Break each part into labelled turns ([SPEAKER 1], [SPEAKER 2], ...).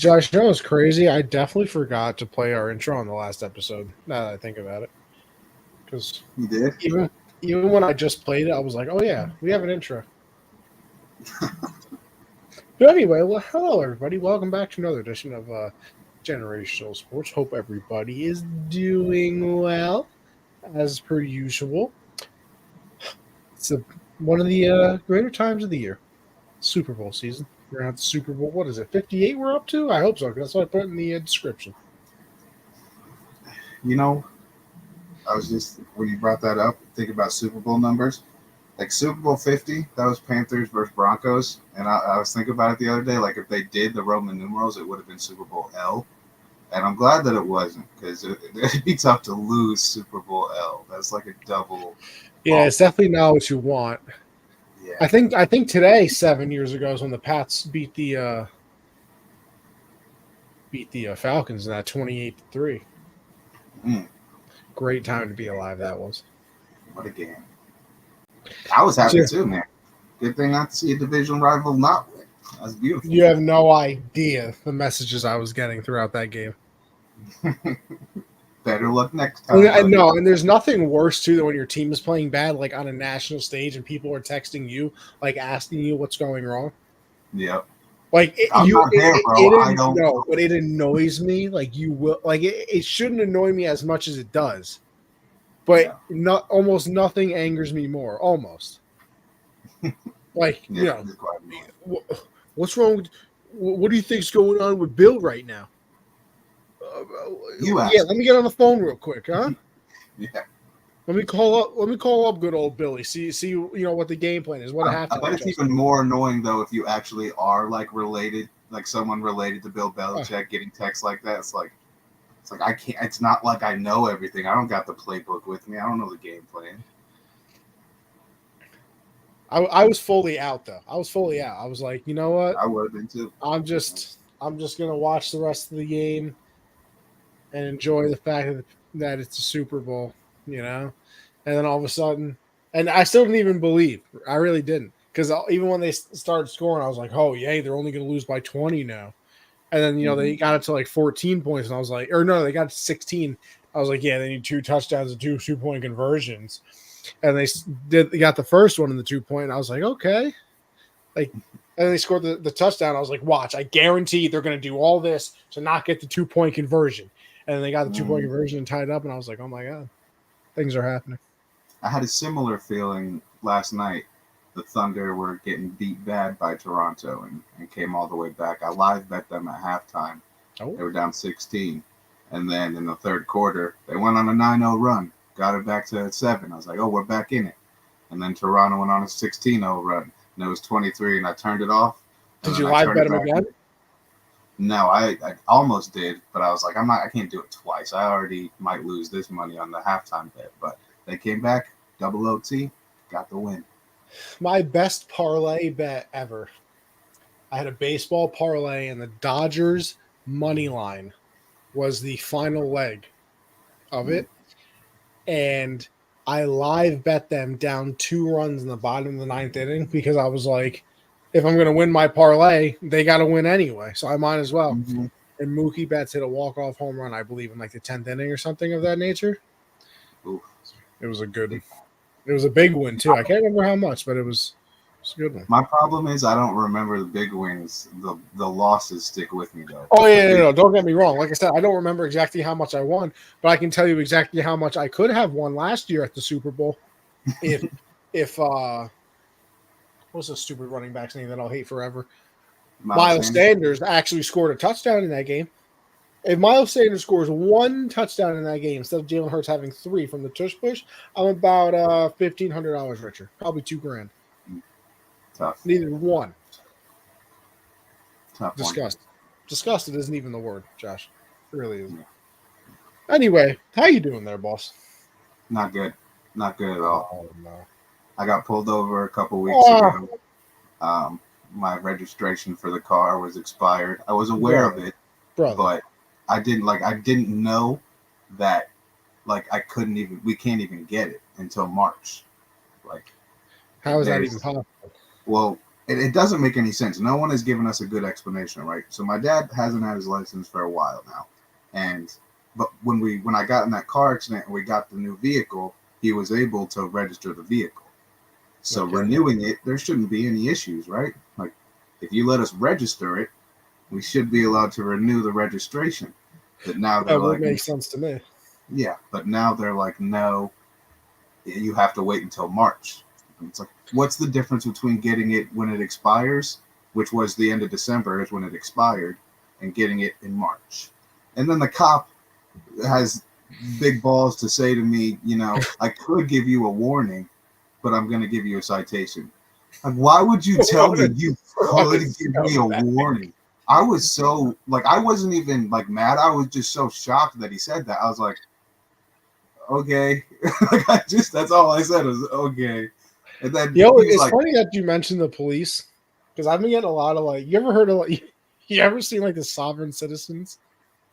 [SPEAKER 1] Josh, you know what's crazy? I definitely forgot to play our intro on the last episode. Now that I think about it, because
[SPEAKER 2] You did?
[SPEAKER 1] even when I just played it, I was like, "Oh yeah, we have an intro." But anyway, well, hello everybody. Welcome back to another edition of Generational Sports. Hope everybody is doing well, as per usual. It's one of the greater times of the year, Super Bowl season. We're at the Super Bowl. What is it? 58. We're up to. I hope so. 'Cause that's what I put in the description.
[SPEAKER 2] You know, I was just, when you brought that up, thinking about Super Bowl numbers. Like Super Bowl 50, that was Panthers versus Broncos. And I was thinking about it the other day. Like if they did the Roman numerals, it would have been Super Bowl L. And I'm glad that it wasn't because it'd be tough to lose Super Bowl L. That's like a double.
[SPEAKER 1] Yeah, it's definitely not what you want.
[SPEAKER 2] Yeah.
[SPEAKER 1] I think today, 7 years ago, is when the Pats beat the Falcons in that 28-3.
[SPEAKER 2] Mm,
[SPEAKER 1] Great time to be alive that was.
[SPEAKER 2] what a game. I was happy too, man. Good thing not to see a division rival not win. That's beautiful.
[SPEAKER 1] You have no idea the messages I was getting throughout that game.
[SPEAKER 2] Better luck next time.
[SPEAKER 1] I know, and there's nothing worse too than when your team is playing bad, like on a national stage, and people are texting you, like asking you what's going wrong.
[SPEAKER 2] Yep.
[SPEAKER 1] Like
[SPEAKER 2] I'm not there, bro. I don't know.
[SPEAKER 1] But it annoys me. Like you will, like it shouldn't annoy me as much as it does. But almost nothing angers me more. Almost. Like what's wrong with? What do you think's going on with Bill right now? Let me get on the phone real quick, huh?
[SPEAKER 2] Yeah.
[SPEAKER 1] Let me call up good old Billy. See what the game plan is. What happened?
[SPEAKER 2] I bet it's even more annoying though if you actually are like related, like someone related to Bill Belichick, getting texts like that. It's like I can't. It's not like I know everything. I don't got the playbook with me. I don't know the game plan.
[SPEAKER 1] I was fully out though. I was fully out. I was like, you know what?
[SPEAKER 2] I would have been too.
[SPEAKER 1] I'm just gonna watch the rest of the game and enjoy the fact that it's a Super Bowl, and then all of a sudden, and I still didn't even believe. I really didn't, because even when they started scoring, I was like, oh yay, they're only gonna lose by 20 now. And then they got it to like 14 points, and I was like, or no, they got to 16. I was like, yeah, they need 2 touchdowns and 2 2-point conversions. And they got the first one in the 2-point. And I was like, okay. Like, and then they scored the touchdown. I was like, watch, I guarantee they're going to do all this to not get the 2-point conversion. And then they got the 2-point conversion and tied up. And I was like, oh my God, things are happening.
[SPEAKER 2] I had a similar feeling last night. The Thunder were getting beat bad by Toronto and came all the way back. I live bet them at halftime. Oh. They were down 16. And then in the third quarter, they went on a 9-0 run. Got it back to 7. I was like, oh, we're back in it. And then Toronto went on a 16-0 run. And it was 23, and I turned it off.
[SPEAKER 1] Did you live bet them again?
[SPEAKER 2] No, I almost did, but I was like, I can't do it twice. I already might lose this money on the halftime bet. But they came back, double OT, got the win.
[SPEAKER 1] My best parlay bet ever. I had a baseball parlay, and the Dodgers money line was the final leg of it. And I live bet them down 2 runs in the bottom of the 9th inning because I was like, if I'm going to win my parlay, they got to win anyway. So I might as well. Mm-hmm. And Mookie Betts hit a walk-off home run, I believe, in like the 10th inning or something of that nature.
[SPEAKER 2] Ooh.
[SPEAKER 1] It was a good one. It was a big win, too. I can't remember how much, but it was a good one.
[SPEAKER 2] My problem is I don't remember the big wins. The losses stick with me, though.
[SPEAKER 1] Oh, yeah, no, don't get me wrong. Like I said, I don't remember exactly how much I won, but I can tell you exactly how much I could have won last year at the Super Bowl if what's a stupid running back's name that I'll hate forever? Miles Sanders actually scored a touchdown in that game. If Miles Sanders scores 1 touchdown in that game instead of Jalen Hurts having 3 from the tush push, I'm about $1,500 richer, probably $2,000.
[SPEAKER 2] Tough.
[SPEAKER 1] Neither one.
[SPEAKER 2] Tough.
[SPEAKER 1] Disgusted. Disgusted isn't even the word, Josh. It really isn't. Yeah. Anyway, how you doing there, boss?
[SPEAKER 2] Not good. Not good at all.
[SPEAKER 1] Oh, no.
[SPEAKER 2] I got pulled over a couple weeks ago. My registration for the car was expired. I was aware of it, but I didn't know that we can't even get it until March.
[SPEAKER 1] How is that even possible?
[SPEAKER 2] Well, it doesn't make any sense. No one has given us a good explanation, right? So my dad hasn't had his license for a while now, but when I got in that car accident and we got the new vehicle, he was able to register the vehicle. So renewing it, there shouldn't be any issues, right? Like if you let us register it, we should be allowed to renew the registration. But now they're like,
[SPEAKER 1] makes sense to me.
[SPEAKER 2] Yeah, but now they're like, no, you have to wait until March. And it's like, what's the difference between getting it when it expires, which was the end of December is when it expired, and getting it in March? And then the cop has big balls to say to me, I could give you a warning, but I'm going to give you a citation. Like, why would you tell me you could give me a warning? I was so, I wasn't even, mad. I was just so shocked that he said that. I was like, okay. That's all I said was, okay. And then
[SPEAKER 1] it's funny that you mentioned the police, because I've been getting a lot of, you ever heard of, you ever seen, the Sovereign Citizens?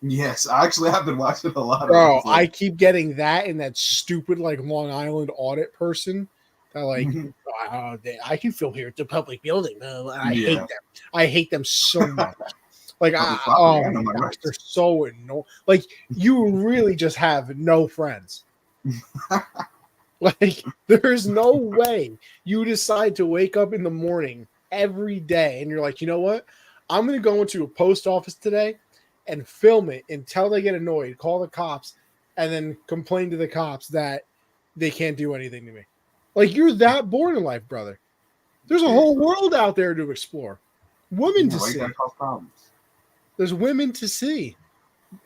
[SPEAKER 2] Yes, I actually have been watching a lot of
[SPEAKER 1] Bro, I keep getting that and that stupid, Long Island audit person. I can film here at the public building. I hate them. I hate them so much. Oh my gosh, they're so annoying. You really just have no friends. There's no way you decide to wake up in the morning every day and you're like, you know what? I'm going to go into a post office today and film it until they get annoyed, call the cops, and then complain to the cops that they can't do anything to me. You're that bored in life, brother. There's a whole world out there to explore. Women to see. There's women to see.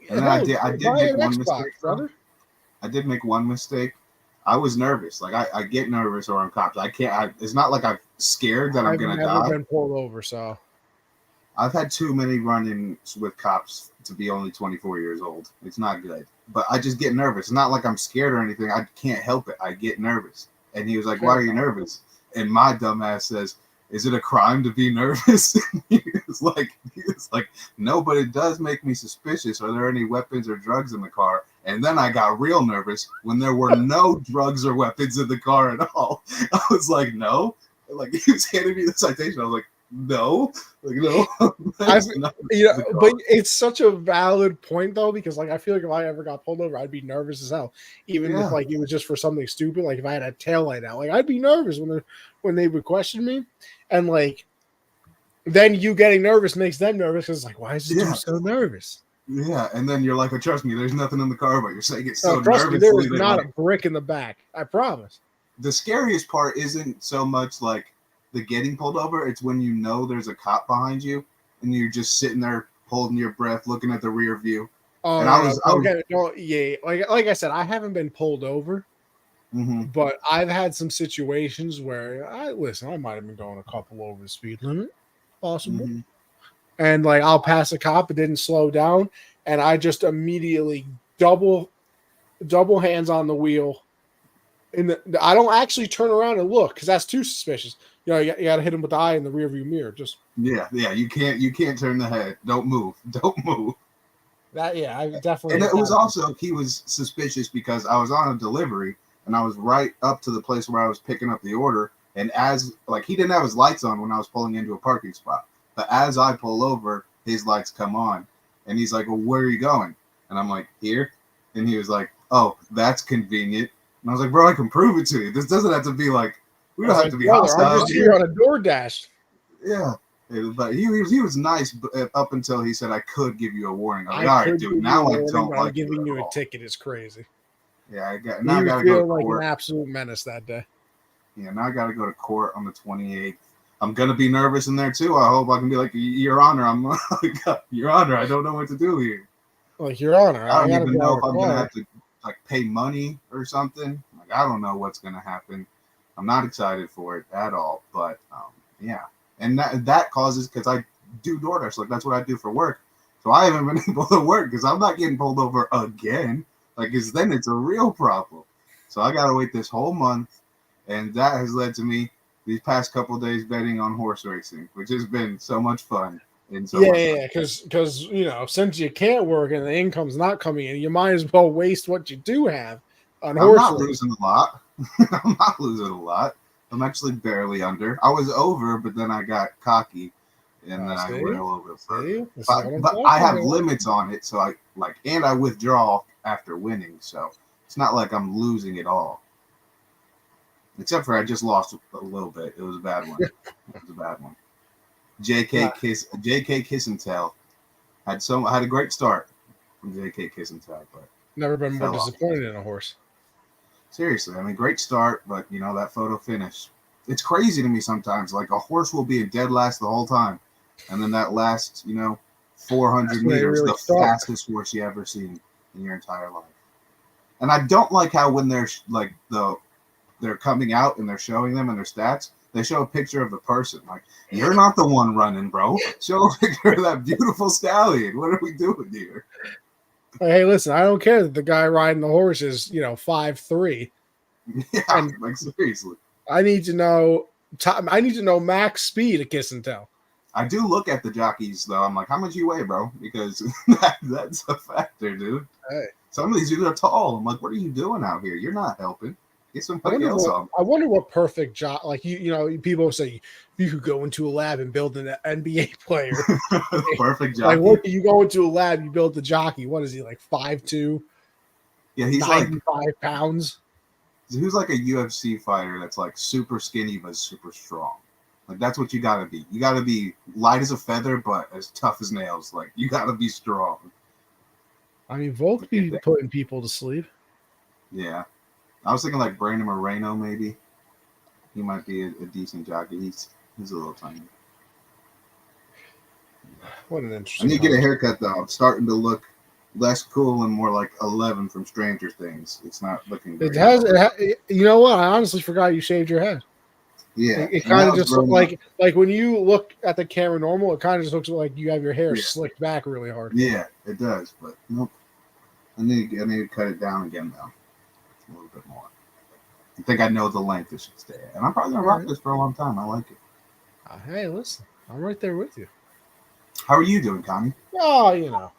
[SPEAKER 2] And I did make one mistake, brother. I did make one mistake. I was nervous. I get nervous around cops. I can't. It's not like I'm scared that I'm gonna die. I've never
[SPEAKER 1] been pulled over, so
[SPEAKER 2] I've had too many run-ins with cops to be only 24 years old. It's not good. But I just get nervous. It's not like I'm scared or anything. I can't help it. I get nervous. And he was like, why are you nervous? And my dumbass says, is it a crime to be nervous? He was like, no, but it does make me suspicious. Are there any weapons or drugs in the car? And then I got real nervous when there were no drugs or weapons in the car at all. I was like, no. He was handing me the citation. I was like, no. No.
[SPEAKER 1] But it's such a valid point though, because I feel like if I ever got pulled over, I'd be nervous as hell. Even if it was just for something stupid, if I had a tail light out, I'd be nervous when they would question me, and then you getting nervous makes them nervous because why is this dude so nervous?
[SPEAKER 2] Yeah, and then you're like, oh, trust me, there's nothing in the car, but you're saying it's so
[SPEAKER 1] trust
[SPEAKER 2] nervous.
[SPEAKER 1] Me, there is not a brick in the back. I promise.
[SPEAKER 2] The scariest part isn't so much the getting pulled over, it's when you know there's a cop behind you and you're just sitting there holding your breath, looking at the rear view.
[SPEAKER 1] Oh, and yeah. Like I said, I haven't been pulled over, but I've had some situations where I might have been going a couple over the speed limit, possible, and I'll pass a cop, it didn't slow down, and I just immediately double hands on the wheel. I don't actually turn around and look because that's too suspicious. You got to hit him with the eye in the rearview mirror. Just
[SPEAKER 2] you can't turn the head. Don't move.
[SPEAKER 1] That I definitely.
[SPEAKER 2] And it was also he was suspicious because I was on a delivery and I was right up to the place where I was picking up the order. And as he didn't have his lights on when I was pulling into a parking spot, but as I pull over, his lights come on, and he's like, "Well, where are you going?" And I'm like, "Here," and he was like, "Oh, that's convenient." And I was like, "Bro, I can prove it to you. This doesn't have to be we don't have to be hostile.
[SPEAKER 1] I'm just here on a DoorDash."
[SPEAKER 2] Yeah, but he was nice up until he said I could give you a warning. I'm like, all right, dude. Now I don't like
[SPEAKER 1] giving you a ticket is crazy.
[SPEAKER 2] Yeah, I got to go to court.
[SPEAKER 1] An absolute menace that day.
[SPEAKER 2] Yeah, now I got to go to court on the 28th. I'm gonna be nervous in there too. I hope I can be like, Your Honor, Your Honor, I don't know what to do here.
[SPEAKER 1] Your Honor,
[SPEAKER 2] I don't even know if I'm gonna have to pay money or something. I don't know what's gonna happen. I'm not excited for it at all. But yeah, and that causes because I do DoorDash. That's what I do for work. So I haven't been able to work because I'm not getting pulled over again. Because then it's a real problem. So I gotta wait this whole month, and that has led to me these past couple of days betting on horse racing, which has been so much fun.
[SPEAKER 1] Because since you can't work and the income's not coming in, you might as well waste what you do have on horse racing.
[SPEAKER 2] Losing a lot. I'm not losing a lot. I'm actually barely under. I was over, but then I got cocky, and then I went a little bit further. But I have limits on it, so and I withdraw after winning, so it's not like I'm losing it all. Except for I just lost a little bit. It was a bad one. JK Kiss and Tell had a great start from JK Kiss and Tell, but
[SPEAKER 1] never been more disappointed in a horse.
[SPEAKER 2] Seriously, I mean, great start, but that photo finish. It's crazy to me sometimes. Like a horse will be in dead last the whole time, and then that last 400 meters, the fastest horse you ever seen in your entire life. And I don't like how when they're they're coming out and they're showing them and their stats, they show a picture of the person. Like, you're not the one running, bro. Show a picture of that beautiful stallion. What are we doing here?
[SPEAKER 1] Hey, listen, I don't care that the guy riding the horse is 5'3".
[SPEAKER 2] Yeah, and seriously.
[SPEAKER 1] I need to know max speed at Kiss and Tell.
[SPEAKER 2] I do look at the jockeys though. I'm like, how much you weigh, bro? Because that's a factor, dude.
[SPEAKER 1] Hey.
[SPEAKER 2] Some of these dudes are tall. I'm like, what are you doing out here? You're not helping. Get somebody else on.
[SPEAKER 1] I wonder what perfect job. Like people say you could go into a lab and build an NBA player.
[SPEAKER 2] Perfect jockey.
[SPEAKER 1] Like, what you go into a lab, you build the jockey. What is he, like 5'2"?
[SPEAKER 2] Yeah, he's
[SPEAKER 1] 95 pounds.
[SPEAKER 2] Who's like a UFC fighter that's like super skinny but super strong. Like that's what you gotta be. You gotta be light as a feather but as tough as nails. Like you gotta be strong.
[SPEAKER 1] I mean, Volk be putting people to sleep.
[SPEAKER 2] Yeah. I was thinking like Brandon Moreno, maybe. He might be a decent jockey. He's a little tiny.
[SPEAKER 1] What an interesting.
[SPEAKER 2] I need to get a haircut though. I'm starting to look less cool and more like 11 from Stranger Things. It's not looking great.
[SPEAKER 1] You know what? I honestly forgot you shaved your head.
[SPEAKER 2] Yeah.
[SPEAKER 1] It kind of just looked like when you look at the camera normal, it kind of just looks like you have your hair slicked back really hard.
[SPEAKER 2] Yeah, it does. But nope. I need to cut it down again though. A little bit more. I think I know the length it should stay at. And I'm probably going to rock this for a long time. I like it.
[SPEAKER 1] Hey, listen. I'm right there with you.
[SPEAKER 2] How are you doing, Connie?
[SPEAKER 1] Oh,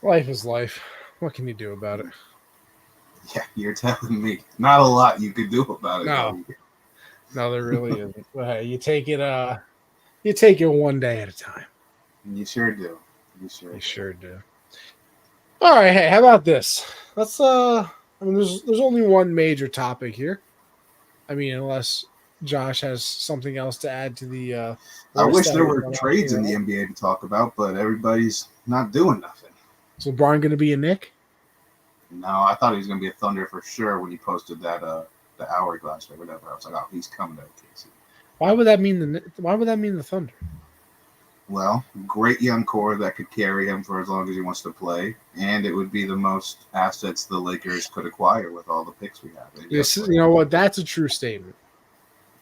[SPEAKER 1] life is life. What can you do about it?
[SPEAKER 2] Yeah, you're telling me. Not a lot you could do about it.
[SPEAKER 1] No, there really isn't. But hey, you take it one day at a time.
[SPEAKER 2] You sure do.
[SPEAKER 1] You sure do. All right, hey, how about this? Let's there's only one major topic here. I mean, unless Josh has something else to add to the
[SPEAKER 2] I wish there were trades in the NBA to talk about, but everybody's not doing nothing.
[SPEAKER 1] Is LeBron going to be a Knick?
[SPEAKER 2] No, I thought he was going to be a Thunder for sure when he posted that the hourglass or whatever. I was like, oh, he's coming to OKC.
[SPEAKER 1] Why would that mean the Thunder?
[SPEAKER 2] Well, great young core that could carry him for as long as he wants to play, and it would be the most assets the Lakers could acquire with all the picks we have.
[SPEAKER 1] Yes, you know what? That's a true statement.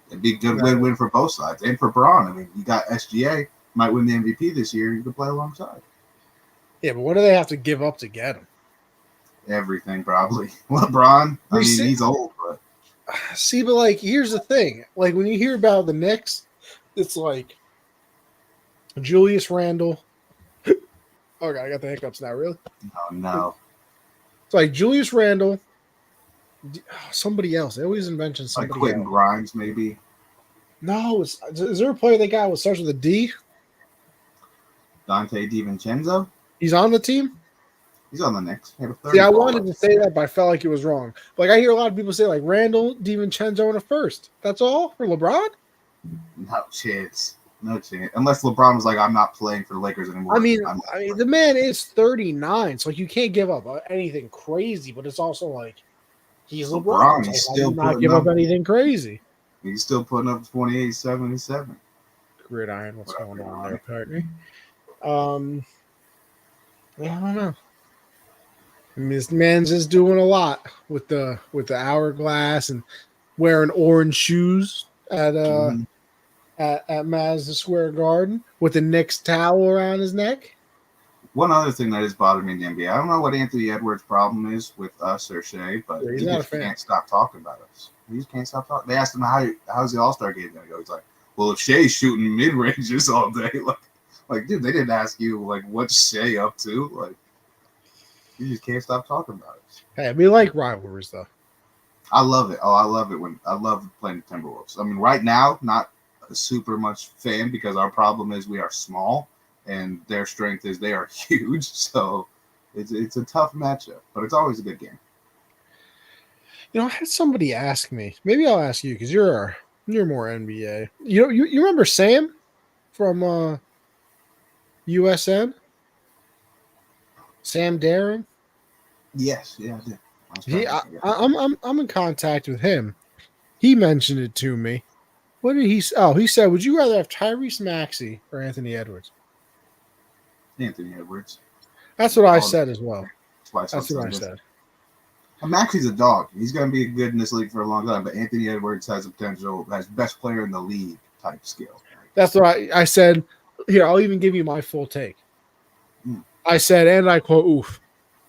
[SPEAKER 2] It'd be a good win-win for both sides. And for Braun, I mean, you got SGA, might win the MVP this year. You could play alongside.
[SPEAKER 1] Yeah, but what do they have to give up to get him?
[SPEAKER 2] Everything, probably. LeBron, I mean, he's old, but...
[SPEAKER 1] See, but, like, here's the thing. Like, when you hear about the Knicks, it's like Julius Randle. Oh, God, I got the hiccups now, really?
[SPEAKER 2] Oh, no.
[SPEAKER 1] It's like Julius Randle, somebody else. They always mention somebody
[SPEAKER 2] like Quentin
[SPEAKER 1] else.
[SPEAKER 2] Grimes, maybe?
[SPEAKER 1] No. Is there a player they got that starts with a D?
[SPEAKER 2] Dante DiVincenzo?
[SPEAKER 1] He's on the team?
[SPEAKER 2] He's on the Knicks.
[SPEAKER 1] Yeah, I wanted to say that, but I felt like it was wrong. Like, I hear a lot of people say, like, Randall, DiVincenzo, and a first. That's all for LeBron?
[SPEAKER 2] No chance. No chance. Unless LeBron was like, I'm not playing for the Lakers anymore.
[SPEAKER 1] I mean, the man is 39, so you can't give up anything crazy, but it's also like, he's LeBron.
[SPEAKER 2] He's still
[SPEAKER 1] not give up anything crazy.
[SPEAKER 2] He's still putting up 28-77.
[SPEAKER 1] Gridiron, what's going on there, partner? I don't know. I mean, this man's just doing a lot with the hourglass and wearing orange shoes at Madison Square Garden with the Knicks towel around his neck.
[SPEAKER 2] One other thing that has bothered me in the NBA, I don't know what Anthony Edwards' problem is with us or Shea, but he just can't stop talking about us. He just can't stop talking. They asked him how's the All-Star game going to go. He's like, well, if Shea's shooting mid-ranges all day, like, dude, they didn't ask you like what's Shea up to, like. You just can't stop talking about it.
[SPEAKER 1] Hey, we like rivalries, though.
[SPEAKER 2] I love it. Oh, I love it when I love playing the Timberwolves. I mean, right now, not a super much fan because our problem is we are small and their strength is they are huge. So it's a tough matchup, but it's always a good game.
[SPEAKER 1] I had somebody ask me. Maybe I'll ask you because you're more NBA. You remember Sam from USN? Sam Daring?
[SPEAKER 2] Yes, yeah, I did. I was trying
[SPEAKER 1] He,
[SPEAKER 2] to
[SPEAKER 1] I,
[SPEAKER 2] think.
[SPEAKER 1] I'm in contact with him. He mentioned it to me. What did he? Oh, he said, "Would you rather have Tyrese Maxey or Anthony Edwards?"
[SPEAKER 2] Anthony Edwards.
[SPEAKER 1] That's what I
[SPEAKER 2] All
[SPEAKER 1] said as well.
[SPEAKER 2] twice on
[SPEAKER 1] That's what I
[SPEAKER 2] Sundays.
[SPEAKER 1] said.
[SPEAKER 2] Maxey's a dog. He's going to be good in this league for a long time. But Anthony Edwards has a potential as best player in the league type skill.
[SPEAKER 1] That's what I said. Here, I'll even give you my full take. I said, and I quote, "Oof."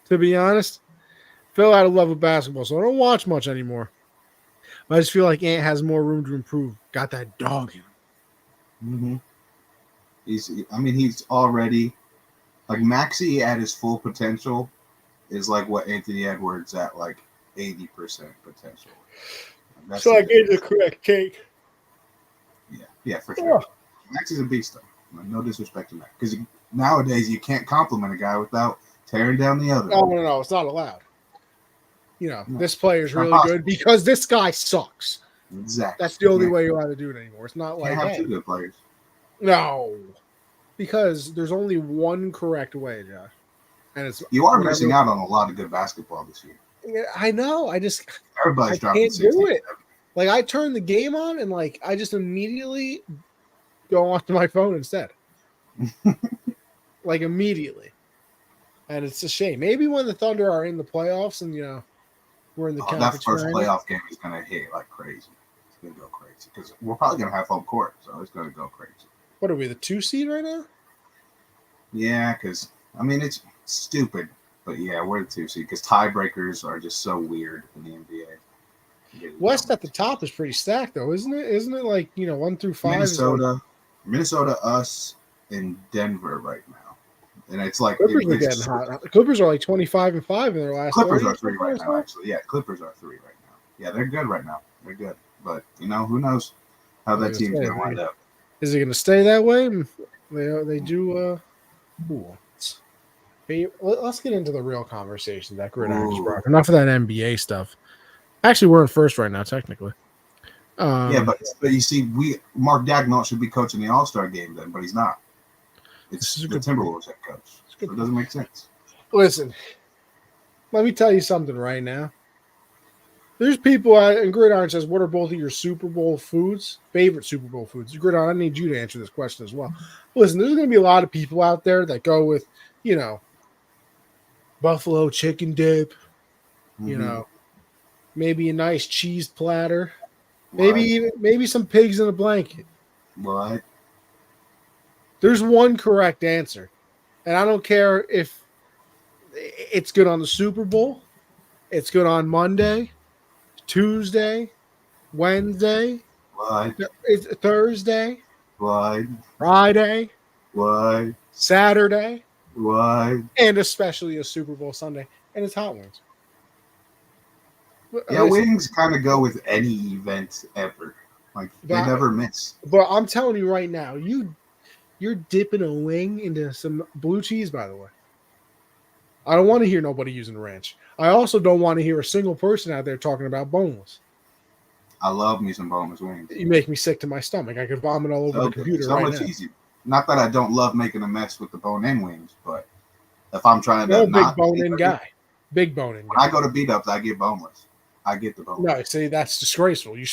[SPEAKER 1] To be honest, fell out of love with basketball, so I don't watch much anymore. But I just feel like Ant has more room to improve. Got that dog in him.
[SPEAKER 2] He's already like Maxey at his full potential is like what Anthony Edwards at like 80% potential.
[SPEAKER 1] So I gave the correct take.
[SPEAKER 2] Yeah, for sure. Maxey's a beast though. No disrespect to Max, because nowadays you can't compliment a guy without tearing down the other.
[SPEAKER 1] No, it's not allowed. This player's really good because this guy sucks.
[SPEAKER 2] Exactly.
[SPEAKER 1] That's the only way you're allowed to do it anymore. It's not like
[SPEAKER 2] have two good players.
[SPEAKER 1] No, because there's only one correct way, Josh, and it's
[SPEAKER 2] you are missing out on a lot of good basketball this year.
[SPEAKER 1] Yeah, I know.
[SPEAKER 2] Everybody's dropping
[SPEAKER 1] can't do it. Like I turn the game on and like I just immediately go onto my phone instead, like immediately, and it's a shame. Maybe when the Thunder are in the playoffs and we're in the
[SPEAKER 2] that first playoff game is going to hit like crazy. It's going to go crazy because we're probably going to have home court, so it's going to go crazy.
[SPEAKER 1] What are we, the 2 seed right now?
[SPEAKER 2] Yeah, because it's stupid, but yeah, we're the 2 seed because tiebreakers are just so weird in the NBA.
[SPEAKER 1] West at the top is pretty stacked though, isn't it? Isn't it like 1 through 5?
[SPEAKER 2] Minnesota, us, and Denver right now, and it's like
[SPEAKER 1] Clippers are getting hot. The Clippers are like 25-5 in their last.
[SPEAKER 2] Clippers are 3 right now, actually. Yeah, Clippers are 3 right now. Yeah, they're good right now. They're good, but who knows how that team's going to wind up.
[SPEAKER 1] Is it going to stay that way? They do. Let's get into the real conversation that Gridiron's brought. Enough of that NBA stuff. Actually, we're in first right now, technically.
[SPEAKER 2] But you see, Mark Dagnall should be coaching the All-Star game then, but he's not. It's the Timberwolves head coach. So it doesn't make sense.
[SPEAKER 1] Listen, let me tell you something right now. There's people and Gridiron says, what are both of your Super Bowl foods? Favorite Super Bowl foods? Gridiron, I need you to answer this question as well. Listen, there's going to be a lot of people out there that go with, buffalo chicken dip, maybe a nice cheese platter, maybe some pigs in a blanket.
[SPEAKER 2] What?
[SPEAKER 1] There's one correct answer, and I don't care if it's good on the Super Bowl, it's good on Monday, Tuesday, Wednesday, it's Thursday, Friday, Saturday, and especially a Super Bowl Sunday, and it's hot wings.
[SPEAKER 2] Yeah, wings kind of go with any event ever. Like they never miss.
[SPEAKER 1] But I'm telling you right now, you're dipping a wing into some blue cheese, by the way. I don't want to hear nobody using ranch. I also don't want to hear a single person out there talking about boneless.
[SPEAKER 2] I love me some boneless wings.
[SPEAKER 1] You make me sick to my stomach. I could vomit all over the computer right now. So much easier.
[SPEAKER 2] Not that I don't love making a mess with the bone-in wings, but if I'm trying to
[SPEAKER 1] big bone-in guy. Big bone-in guy.
[SPEAKER 2] When I go to beat-ups, I get boneless. I get the boneless.
[SPEAKER 1] No, see, that's disgraceful. You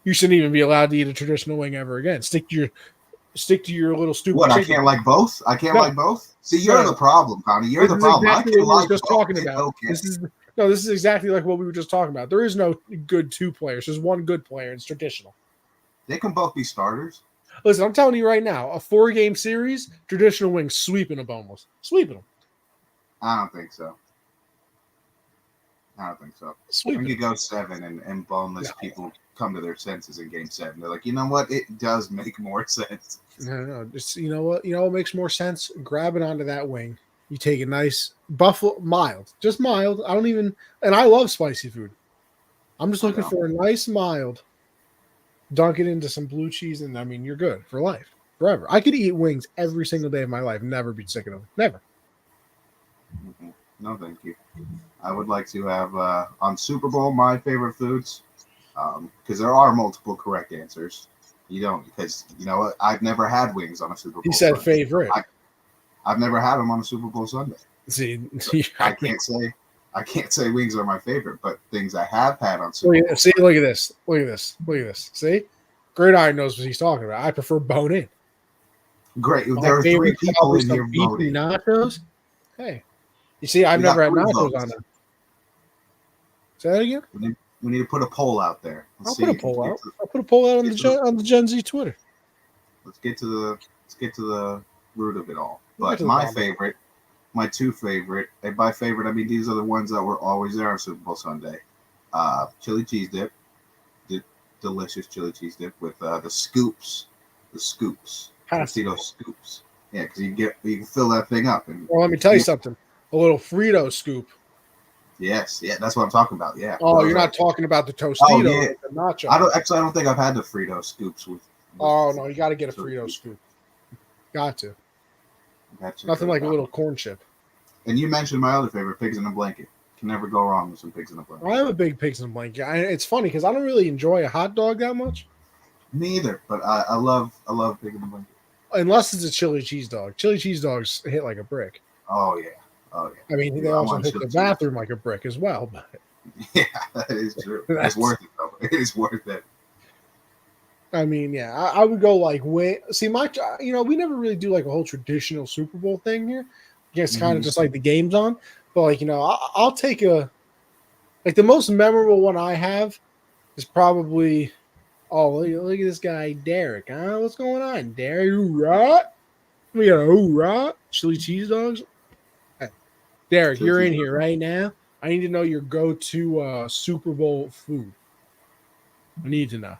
[SPEAKER 1] you shouldn't even be allowed to eat a traditional wing ever again. Stick to your little stupid.
[SPEAKER 2] What? Chicken. I can't like both. Like both. See, you're the problem, Connie. You're the problem.
[SPEAKER 1] Exactly what we were just talking about. Okay. This is exactly like what we were just talking about. There is no good 2 players. There's one good player. It's traditional.
[SPEAKER 2] They can both be starters.
[SPEAKER 1] Listen, I'm telling you right now, a 4-game series, traditional wings sweeping a boneless, sweeping them.
[SPEAKER 2] I don't think so. When you go 7 and boneless people come to their senses in game 7, they're like, you know what? It does make more sense.
[SPEAKER 1] No. Just what makes more sense? Grab it onto that wing. You take a nice buffalo mild, just mild. And I love spicy food. I'm just looking for a nice mild, dunk it into some blue cheese, and I mean, you're good for life, forever. I could eat wings every single day of my life, never be sick of them. Never.
[SPEAKER 2] Mm-hmm. No, thank you. I would like to have on Super Bowl my favorite foods, because there are multiple correct answers. You don't, because you know what? I've never had wings on a Super Bowl.
[SPEAKER 1] He said Sunday. Favorite.
[SPEAKER 2] I've never had them on a Super Bowl Sunday.
[SPEAKER 1] See,
[SPEAKER 2] I can't say wings are my favorite, but things I have had on Super Bowl.
[SPEAKER 1] See, look at this. Look at this. Look at this. See, Gridiron knows what he's talking about. I prefer bone in.
[SPEAKER 2] Great. There are three people in here voting.
[SPEAKER 1] Nachos. Hey, you see, I've never had nachos on them. Say that again.
[SPEAKER 2] We need to put a poll out there.
[SPEAKER 1] I'll put a poll out on the Gen Z Twitter.
[SPEAKER 2] Let's get to the root of it all. But my favorite, my two favorite, and by favorite I mean these are the ones that were always there on Super Bowl Sunday. Chili cheese dip, delicious chili cheese dip with the scoops, Tito scoops. Yeah, because you can fill that thing up. And
[SPEAKER 1] well, let me tell you something. A little Frito scoop.
[SPEAKER 2] Yes, yeah, that's what I'm talking about. Yeah.
[SPEAKER 1] Oh, you're not talking about the Tostito,
[SPEAKER 2] the nacho. I don't think I've had the Frito scoops with
[SPEAKER 1] oh no, you got to get a Frito scoop. Got to. Nothing like a little corn chip.
[SPEAKER 2] And you mentioned my other favorite, pigs in a blanket. Can never go wrong with some pigs in a blanket.
[SPEAKER 1] I'm a big pigs in a blanket. It's funny because I don't really enjoy a hot dog that much.
[SPEAKER 2] Me either, but I love pig in a blanket.
[SPEAKER 1] Unless it's a chili cheese dog. Chili cheese dogs hit like a brick.
[SPEAKER 2] Oh yeah.
[SPEAKER 1] I mean, they also hit the bathroom like a brick as well. But
[SPEAKER 2] yeah, that is true. It's worth it though. It is worth it.
[SPEAKER 1] I mean, yeah, I would go like we never really do like a whole traditional Super Bowl thing here. I guess kind of just like the game's on, but like I'll take the most memorable one I have is probably look at this guy Derek. Huh? What's going on, Derek? Hoorah! We got a hoorah! Chili cheese dogs. Hey, Derek, you're in here right now. I need to know your go-to Super Bowl food. I need to know.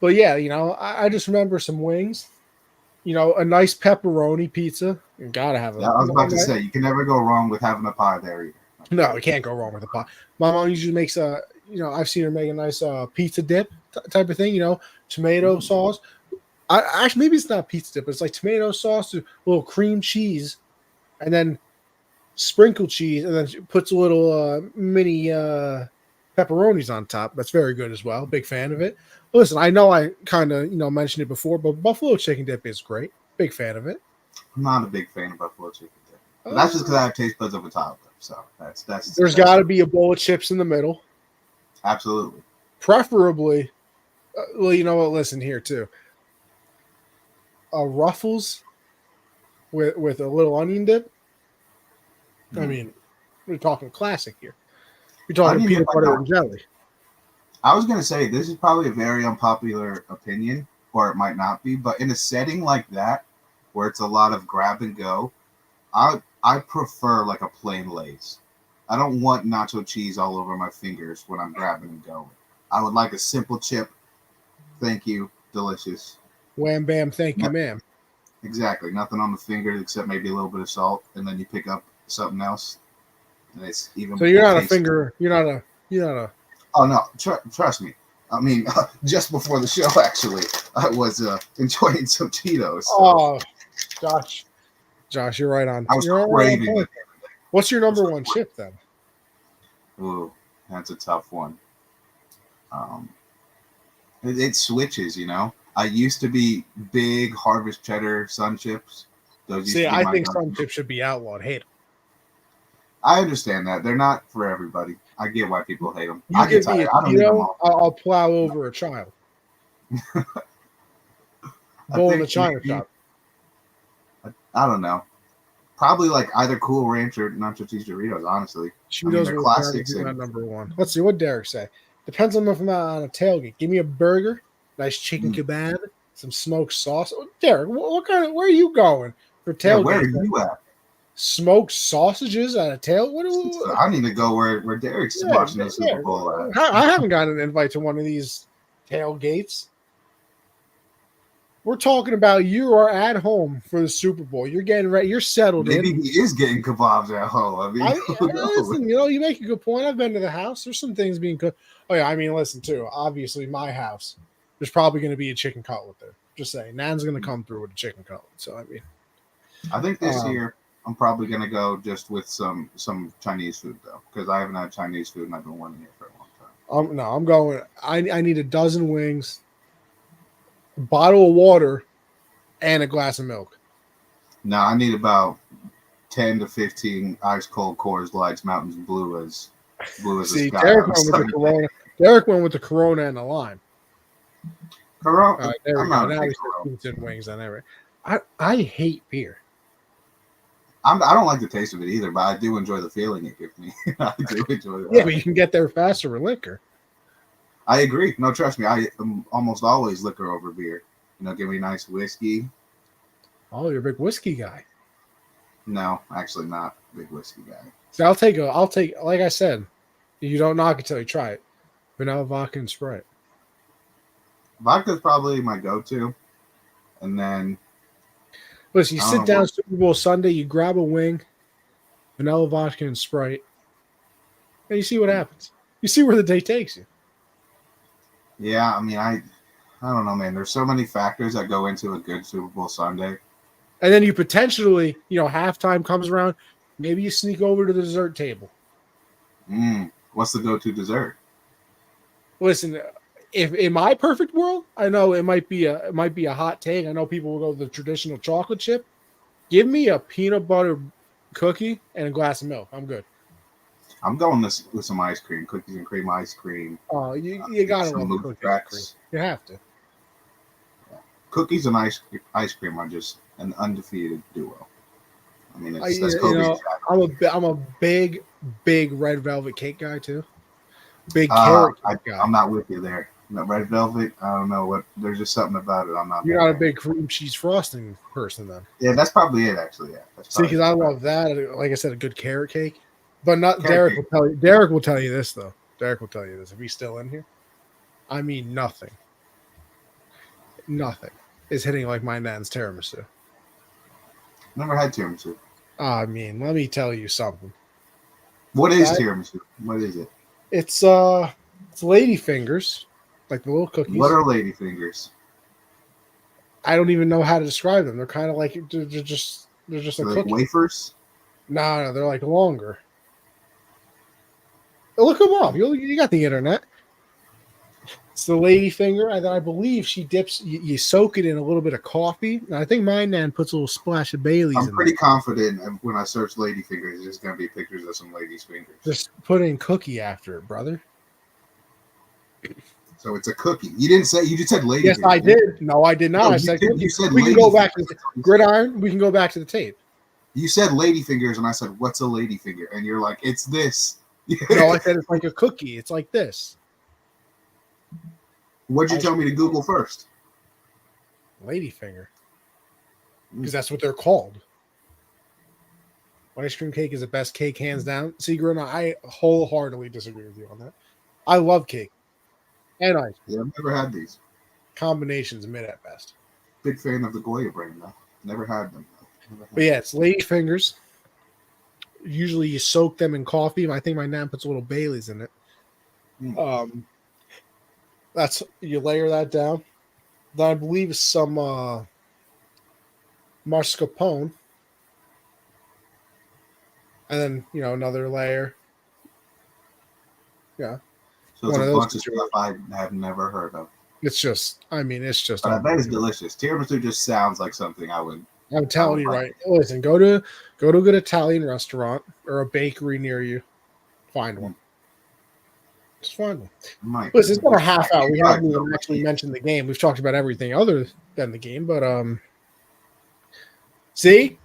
[SPEAKER 1] But yeah, I just remember some wings, a nice pepperoni pizza. You gotta have it.
[SPEAKER 2] Yeah, I was about to say you can never go wrong with having a pie there either.
[SPEAKER 1] No, you can't go wrong with a pie. My mom usually makes I've seen her make a nice pizza dip type of thing, tomato sauce. Actually maybe it's not pizza dip, but it's like tomato sauce, a little cream cheese, and then sprinkled cheese, and then she puts a little mini pepperonis on top. That's very good as well. Big fan of it. Listen, I know I kind of mentioned it before, but buffalo chicken dip is great. Big fan of it.
[SPEAKER 2] I'm not a big fan of buffalo chicken dip. But that's just because I have taste buds of a toddler. So that's.
[SPEAKER 1] There's got to be a bowl of chips in the middle.
[SPEAKER 2] Absolutely.
[SPEAKER 1] Preferably, well, you know what? Listen here too. Ruffles with a little onion dip. I mean, we're talking classic here. You're talking peanut butter and jelly.
[SPEAKER 2] I was going to say, this is probably a very unpopular opinion, or it might not be, but in a setting like that, where it's a lot of grab and go, I prefer like a plain Lay's. I don't want nacho cheese all over my fingers when I'm grabbing and going. I would like a simple chip. Thank you. Delicious.
[SPEAKER 1] Wham, bam, thank you, ma'am.
[SPEAKER 2] Exactly. Nothing on the fingers except maybe a little bit of salt, and then you pick up something else. And it's even.
[SPEAKER 1] So you're not a finger. You're not a.
[SPEAKER 2] Oh no! Trust me. I mean, just before the show, actually, I was enjoying some Cheetos. So.
[SPEAKER 1] Oh, Josh, you're right on.
[SPEAKER 2] I was craving it.
[SPEAKER 1] What's your number one chip then?
[SPEAKER 2] Ooh, that's a tough one. It switches, I used to be big Harvest Cheddar Sun Chips.
[SPEAKER 1] I think Sun Chips should be outlawed. Hate them.
[SPEAKER 2] I understand that. They're not for everybody. I get why people hate them.
[SPEAKER 1] You give me a Cheeto, I'll plow over a child. Bowl in the China shop.
[SPEAKER 2] I don't know. Probably like either Cool Ranch or Nacho Cheese Doritos, honestly.
[SPEAKER 1] Cheetos are classics. Number one. Let's see what Derek say. Depends on if I'm on a tailgate. Give me a burger, nice chicken kebab, some smoked sauce. Oh, Derek, what kind of? Where are you going for tailgate?
[SPEAKER 2] Yeah, where are you at?
[SPEAKER 1] Smoked sausages at a tail?
[SPEAKER 2] I need to go where Derek's watching the Super Bowl at.
[SPEAKER 1] I haven't gotten an invite to one of these tailgates. We're talking about you are at home for the Super Bowl. You're getting ready. You're settled
[SPEAKER 2] Maybe
[SPEAKER 1] in.
[SPEAKER 2] he is getting kebabs at home. I mean,
[SPEAKER 1] Listen, you make a good point. I've been to the house. There's some things being cooked. Oh yeah, I mean, listen too. Obviously, my house. There's probably going to be a chicken cutlet there. Just saying, Nan's going to come through with a chicken cutlet. So I mean,
[SPEAKER 2] I think this year I'm probably going to go just with some Chinese food though, because I haven't had Chinese food and I've been wanting it for a long time.
[SPEAKER 1] No, I'm going. I need a dozen wings, a bottle of water, and a glass of milk.
[SPEAKER 2] Now I need about 10 to 15 ice cold Coors Lights, Mountains Blue as
[SPEAKER 1] See,
[SPEAKER 2] the sky.
[SPEAKER 1] Derek went with the Corona. Derek went with the Corona and the lime.
[SPEAKER 2] Corona.
[SPEAKER 1] There we
[SPEAKER 2] I'm
[SPEAKER 1] go.
[SPEAKER 2] not
[SPEAKER 1] Now
[SPEAKER 2] a
[SPEAKER 1] we
[SPEAKER 2] big Corona.
[SPEAKER 1] put wings on there. I hate beer.
[SPEAKER 2] I don't like the taste of it either, but I do enjoy the feeling it gives me. I do enjoy that.
[SPEAKER 1] Yeah, but you can get there faster with liquor.
[SPEAKER 2] I agree. No, trust me. I am almost always liquor over beer. Give me a nice whiskey.
[SPEAKER 1] Oh, you're a big whiskey guy.
[SPEAKER 2] No, actually not a big whiskey guy.
[SPEAKER 1] So I'll take like I said, you don't knock it till you try it. Vanilla vodka and Sprite.
[SPEAKER 2] Vodka's probably my go-to. And then
[SPEAKER 1] Listen, you sit down Super Bowl Sunday, you grab a wing, vanilla vodka and Sprite, and you see what happens. You see where the day takes you.
[SPEAKER 2] Yeah, I mean, I don't know, man. There's so many factors that go into a good Super Bowl Sunday.
[SPEAKER 1] And then you potentially, halftime comes around, maybe you sneak over to the dessert table.
[SPEAKER 2] What's the go-to dessert?
[SPEAKER 1] Listen, if in my perfect world, I know it might be a hot take. I know people will go the traditional chocolate chip. Give me a peanut butter cookie and a glass of milk. I'm good.
[SPEAKER 2] I'm going with some ice cream, cookies and cream ice cream.
[SPEAKER 1] Oh, you gotta love the cookies and cream. You have to.
[SPEAKER 2] Yeah. Cookies and ice cream are just an undefeated duo. I mean, that's
[SPEAKER 1] I'm a big red velvet cake guy too. Big carrot cake guy.
[SPEAKER 2] I'm not with you there. No, red velvet, I don't know what. There's just something about it. I'm not.
[SPEAKER 1] You're not a big cream cheese frosting person, then.
[SPEAKER 2] Yeah, that's probably it. Actually, yeah.
[SPEAKER 1] See, because I love that. Like I said, a good carrot cake. But not Derek will tell you. Derek will tell you this though. Derek will tell you this if he's still in here. I mean, nothing is hitting like my nan's tiramisu.
[SPEAKER 2] Never had tiramisu.
[SPEAKER 1] I mean, let me tell you something.
[SPEAKER 2] What is tiramisu? What is it?
[SPEAKER 1] It's lady fingers, like the little cookies.
[SPEAKER 2] What are lady fingers?
[SPEAKER 1] I don't even know how to describe them. They're kind of like they're just a cookie.
[SPEAKER 2] Wafers?
[SPEAKER 1] No, they're like longer. Look them up. You got the internet. It's the lady finger, and then I believe she dips. You soak it in a little bit of coffee. And I think my nan puts a little splash of Bailey's.
[SPEAKER 2] I'm pretty confident when I search lady fingers, there's going to be pictures of some ladies' fingers.
[SPEAKER 1] Just put in cookie after it, brother.
[SPEAKER 2] So it's a cookie. You didn't say. You just said lady.
[SPEAKER 1] Yes, fingers. I did. No, I did not. No, I said cookie. You said we can go back to the gridiron. We can go back to the tape.
[SPEAKER 2] You said lady fingers, and I said, "What's a lady finger?" And you're like, "It's this."
[SPEAKER 1] No, I said it's like a cookie. It's like this.
[SPEAKER 2] What'd you tell me to Google first?
[SPEAKER 1] Ladyfinger. Because that's what they're called. Ice cream cake is the best cake, hands down. See, Gruna, I wholeheartedly disagree with you on that. I love cake and ice cream.
[SPEAKER 2] Yeah, I've never had these.
[SPEAKER 1] Combinations mid at best.
[SPEAKER 2] Big fan of the Goya brand, though. Never had them.
[SPEAKER 1] But yeah, it's ladyfingers. Usually you soak them in coffee. I think my nan puts a little Bailey's in it. That's you layer that down. Then I believe some mascarpone, and then another layer. Yeah.
[SPEAKER 2] So it's a bunch of stuff I have never heard of.
[SPEAKER 1] It's just. But
[SPEAKER 2] I bet it's delicious. Tiramisu just sounds like something I would.
[SPEAKER 1] I'm telling you, right? Listen, go to a good Italian restaurant or a bakery near you. Find one. Just find one. Listen, it's been a half hour. We haven't even actually mentioned the game. We've talked about everything other than the game, but see.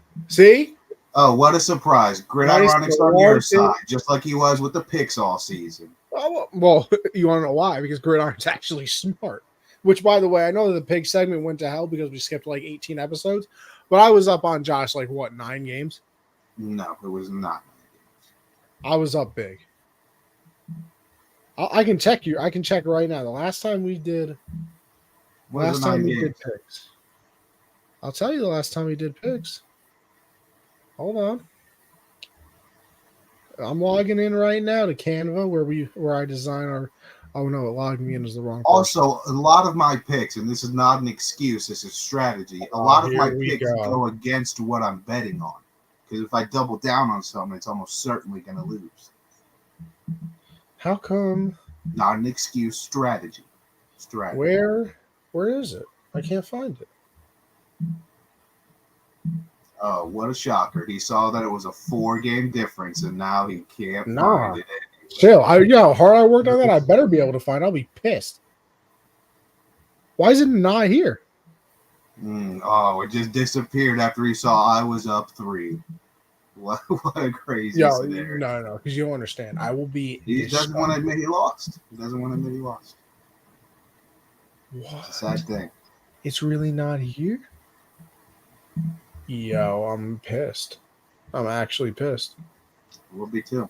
[SPEAKER 2] Oh, what a surprise! Gridiron's on your side, just like he was with the picks all season.
[SPEAKER 1] Oh, well, you want to know why? Because Gridiron's actually smart. Which, by the way, I know that the pig segment went to hell because we skipped like 18 episodes. But I was up on Josh like, what, 9 games?
[SPEAKER 2] No, it was not 9 games.
[SPEAKER 1] I was up big. I can check you. I can check right now. The last time we did picks. I'll tell you the last time we did picks. Hold on. I'm logging in right now to Canva where I design our. Oh no, it logged me in as the wrong person.
[SPEAKER 2] Also, a lot of my picks, and this is not an excuse, this is strategy. A lot of my picks go against what I'm betting on. Because if I double down on something, it's almost certainly going to lose.
[SPEAKER 1] How come?
[SPEAKER 2] Not an excuse, strategy.
[SPEAKER 1] Where is it? I can't find it.
[SPEAKER 2] Oh, what a shocker. He saw that it was a 4-game difference, and now he can't find it anyway.
[SPEAKER 1] Chill. You know how hard I worked on that? I better be able to find it. I'll be pissed. Why is it not here?
[SPEAKER 2] It just disappeared after he saw I was up 3. What a crazy scenario.
[SPEAKER 1] No, because you don't understand. I will be.
[SPEAKER 2] He doesn't want to admit he lost. What? It's a sad thing.
[SPEAKER 1] It's really not here? Yo, I'm pissed. I'm actually pissed.
[SPEAKER 2] It would be too.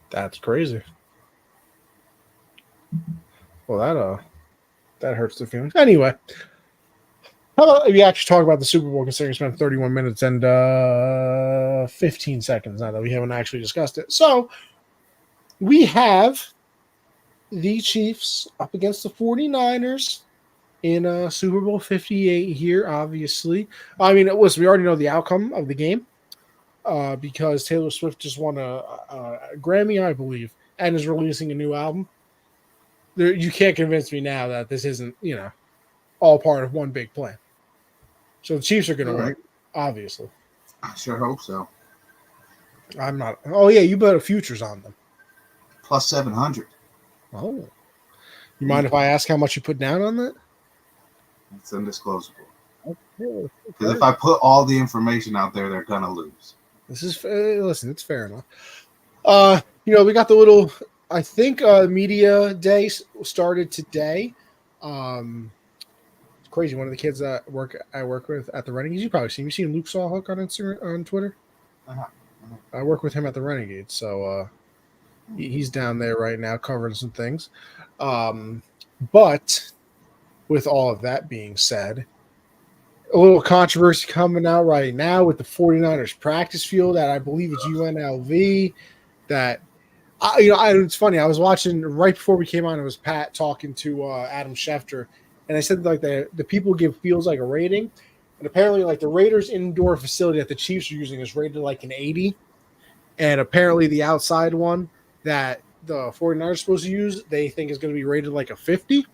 [SPEAKER 1] That's crazy. Well, that hurts the feelings. Anyway, how about if you actually talk about the Super Bowl, considering it's been 31 minutes and 15 seconds now that we haven't actually discussed it. So, we have the Chiefs up against the 49ers in Super Bowl 58 here, obviously. I mean, listen, we already know the outcome of the game because Taylor Swift just won a Grammy, I believe, and is releasing a new album. You can't convince me now that this isn't, all part of one big plan. So the Chiefs are going to win, obviously.
[SPEAKER 2] I sure hope so.
[SPEAKER 1] I'm not. Oh, yeah, you bet futures on them.
[SPEAKER 2] Plus 700.
[SPEAKER 1] Oh. You mind if I ask how much you put down on that?
[SPEAKER 2] It's undisclosable.
[SPEAKER 1] Okay.
[SPEAKER 2] Because if I put all the information out there, they're going to lose.
[SPEAKER 1] Listen, it's fair enough. We got the little, I think media day started today. It's crazy. One of the kids that I work with at the Renegades, you probably seen. You seen Luke Sawhook on Instagram, on Twitter? I work with him at the Renegades, so he's down there right now covering some things. But with all of that being said, a little controversy coming out right now with the 49ers practice field that I believe it's UNLV. That it's funny. I was watching right before we came on. It was Pat talking to Adam Schefter, and I said like the people give fields like a rating, and apparently like the Raiders indoor facility that the Chiefs are using is rated like an 80, and apparently the outside one that the 49ers are supposed to use they think is going to be rated like a 50.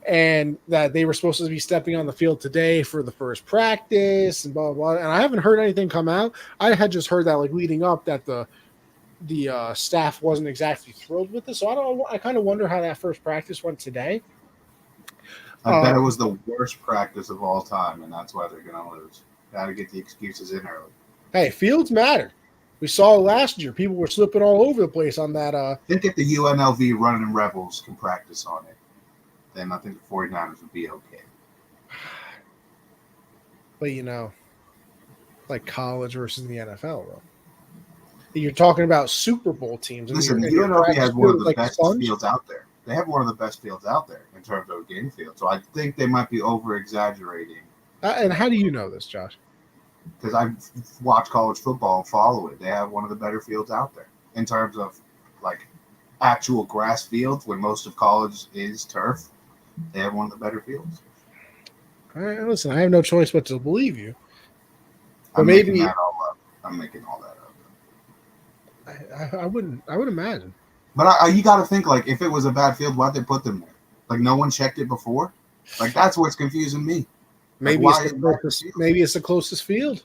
[SPEAKER 1] And that they were supposed to be stepping on the field today for the first practice and blah, blah, blah. And I haven't heard anything come out. I had just heard that like leading up that the staff wasn't exactly thrilled with this. So I don't know. I kind of wonder how that first practice went today.
[SPEAKER 2] I bet it was the worst practice of all time, and that's why they're going to lose. Got to get the excuses in early.
[SPEAKER 1] Hey, fields matter. We saw last year. People were slipping all over the place on that.
[SPEAKER 2] I think if the UNLV running Rebels can practice on it, then I think the 49ers would be okay.
[SPEAKER 1] But, like college versus the NFL, though. You're talking about Super Bowl teams.
[SPEAKER 2] Listen, UNLV has one of the best fields out there. They have one of the best fields out there in terms of game field. So I think they might be over-exaggerating.
[SPEAKER 1] And how do you know this, Josh?
[SPEAKER 2] Because I watch college football and follow it. They have one of the better fields out there in terms of, like, actual grass fields when most of college is turf. They have one of the better fields.
[SPEAKER 1] All right, listen, I have no choice but to believe you. But
[SPEAKER 2] I'm
[SPEAKER 1] maybe
[SPEAKER 2] making that all up. I'm making all that up.
[SPEAKER 1] I wouldn't imagine.
[SPEAKER 2] But you got to think, like, if it was a bad field, why'd they put them there? Like, no one checked it before? Like, that's what's confusing me.
[SPEAKER 1] Maybe it's the closest field.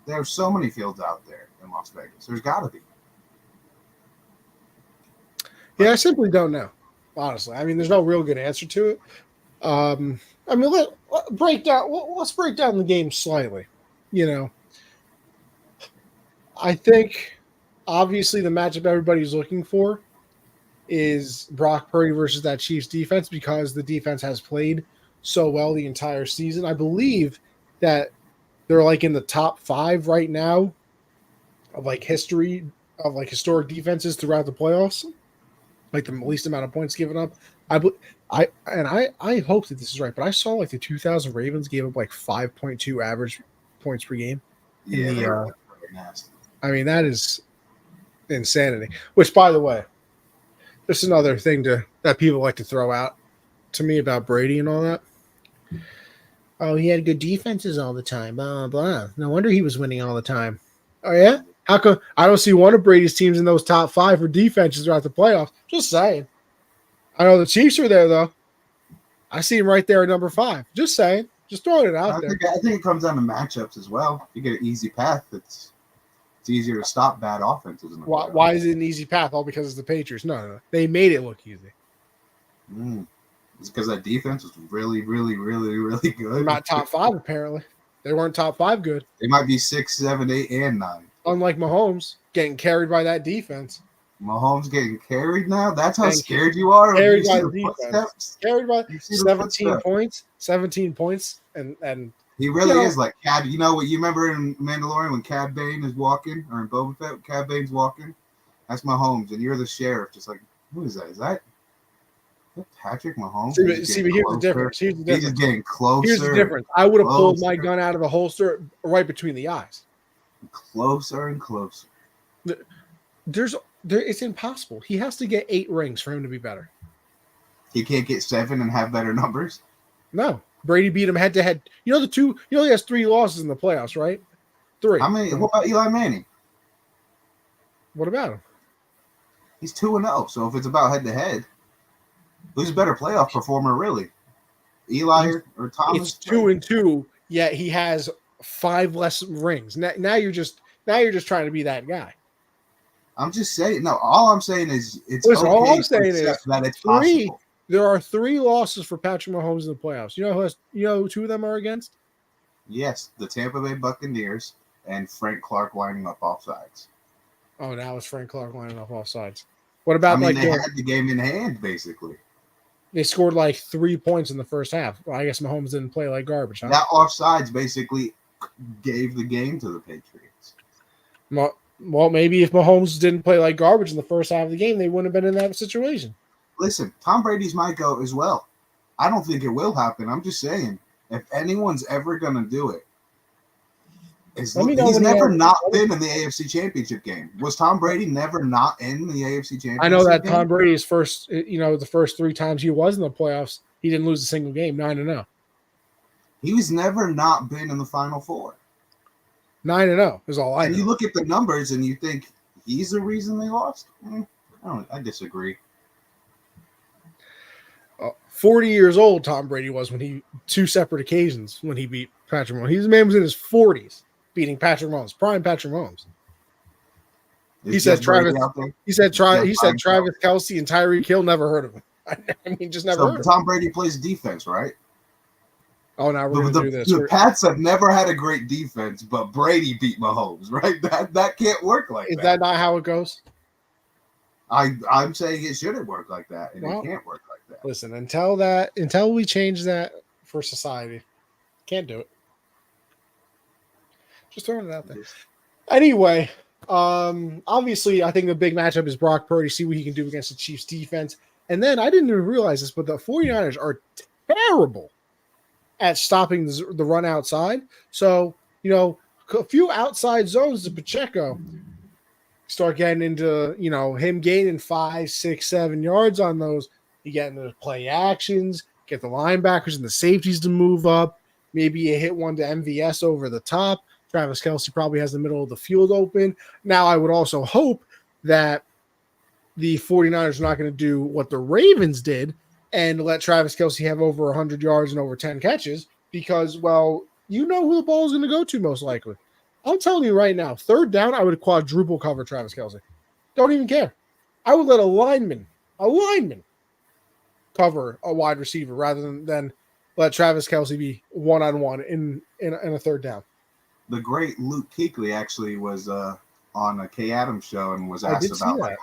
[SPEAKER 2] There are so many fields out there in Las Vegas. There's got to be.
[SPEAKER 1] Yeah, I simply don't know. Honestly, I mean, there's no real good answer to it. I mean, let's break down the game slightly. I think obviously the matchup everybody's looking for is Brock Purdy versus that Chiefs defense because the defense has played so well the entire season. I believe that they're like in the top 5 right now of like historic defenses throughout the playoffs. like the least amount of points given up. I hope that this is right, but I saw like the 2000 Ravens gave up like 5.2 average points per game.
[SPEAKER 2] Yeah, they were pretty nasty.
[SPEAKER 1] I mean, that is insanity. Which, by the way, just another thing that people like to throw out to me about Brady and all that. Oh, he had good defenses all the time. Blah blah. No wonder he was winning all the time. Oh yeah. How come I don't see one of Brady's teams in those top 5 for defenses throughout the playoffs? Just saying. I know the Chiefs are there though. I see him right there at number 5. Just saying. Just throwing it out there.
[SPEAKER 2] I think it comes down to matchups as well. You get an easy path. It's easier to stop bad offenses.
[SPEAKER 1] Why is it an easy path? All because it's the Patriots. No. They made it look easy.
[SPEAKER 2] It's because that defense was really, really, really, really good.
[SPEAKER 1] They're not top 5, apparently. They weren't top 5 good.
[SPEAKER 2] They might be 6, 7, 8, and 9.
[SPEAKER 1] Unlike Mahomes, getting carried by that defense.
[SPEAKER 2] Mahomes getting carried now? That's how scared you are?
[SPEAKER 1] Carried by the defense. Carried by 17 points. 17 points. And
[SPEAKER 2] he really is like Cad. You know what? You remember in Mandalorian when Cad Bane is walking, or in Boba Fett, Cad Bane's walking? That's Mahomes, and you're the sheriff. Just like, who is that? Is that Patrick Mahomes?
[SPEAKER 1] See, but here's the difference.
[SPEAKER 2] He's just getting closer.
[SPEAKER 1] Here's the difference. I would have pulled my gun out of the holster right between the eyes.
[SPEAKER 2] Closer and closer.
[SPEAKER 1] It's impossible. He has to get 8 rings for him to be better.
[SPEAKER 2] He can't get 7 and have better numbers?
[SPEAKER 1] No. Brady beat him head to head. He has 3 losses in the playoffs, right? 3.
[SPEAKER 2] What about Eli Manning?
[SPEAKER 1] What about him?
[SPEAKER 2] He's 2-0. So if it's about head to head, who's a better playoff performer, really? Eli or Thomas?
[SPEAKER 1] It's 2-2. Yet he has 5 less rings. Now you're just trying to be that guy.
[SPEAKER 2] I'm just saying. No, all I'm saying is
[SPEAKER 1] all I'm saying is
[SPEAKER 2] that it's possible.
[SPEAKER 1] There are 3 losses for Patrick Mahomes in the playoffs. You know who 2 of them are against?
[SPEAKER 2] Yes, the Tampa Bay Buccaneers and Frank Clark lining up offsides.
[SPEAKER 1] Oh, now it's Frank Clark lining up offsides. What about
[SPEAKER 2] they had the game in hand basically?
[SPEAKER 1] They scored like 3 points in the first half. Well, I guess Mahomes didn't play like garbage. Huh?
[SPEAKER 2] That offsides basically gave the game to the Patriots.
[SPEAKER 1] Well, maybe if Mahomes didn't play like garbage in the first half of the game, they wouldn't have been in that situation.
[SPEAKER 2] Listen, Tom Brady's my GOAT as well. I don't think it will happen. I'm just saying, if anyone's ever going to do it, he's never not been in the AFC Championship game. Was Tom Brady never not in the AFC Championship game?
[SPEAKER 1] I know that Tom Brady's the first 3 times he was in the playoffs, he didn't lose a single game, 9-0.
[SPEAKER 2] He was never not been in the Final Four.
[SPEAKER 1] 9-0 is all I know.
[SPEAKER 2] And you look at the numbers and you think he's the reason they lost? I disagree.
[SPEAKER 1] 40 years old Tom Brady was when he 2 separate occasions when he beat Patrick Mahomes. His man was in his 40s beating Patrick Mahomes, prime Patrick Mahomes. He said Travis Kelce and Tyreek Hill, never heard of him. I mean, just never heard of him.
[SPEAKER 2] Tom Brady plays defense, right?
[SPEAKER 1] Oh, now we're going to do this.
[SPEAKER 2] The Pats have never had a great defense, but Brady beat Mahomes, right? That can't work like that.
[SPEAKER 1] Is that not how it goes?
[SPEAKER 2] I'm saying it shouldn't work like that, and it can't work like that.
[SPEAKER 1] Listen, until we change that for society, can't do it. Just throwing it out there. Anyway, obviously, I think the big matchup is Brock Purdy, see what he can do against the Chiefs defense. And then I didn't even realize this, but the 49ers are terrible at stopping the run outside. So, a few outside zones to Pacheco start getting into, him gaining 5, 6, 7 yards on those. You get into play actions, get the linebackers and the safeties to move up. Maybe you hit one to MVS over the top. Travis Kelce probably has the middle of the field open. Now, I would also hope that the 49ers are not going to do what the Ravens did and let Travis Kelce have over 100 yards and over 10 catches because, who the ball is going to go to most likely. I'm telling you right now, 3rd down, I would quadruple cover Travis Kelce. Don't even care. I would let a lineman cover a wide receiver rather than let Travis Kelce be one-on-one in a 3rd down.
[SPEAKER 2] The great Luke Kuechly actually was on a Kay Adams show and was asked about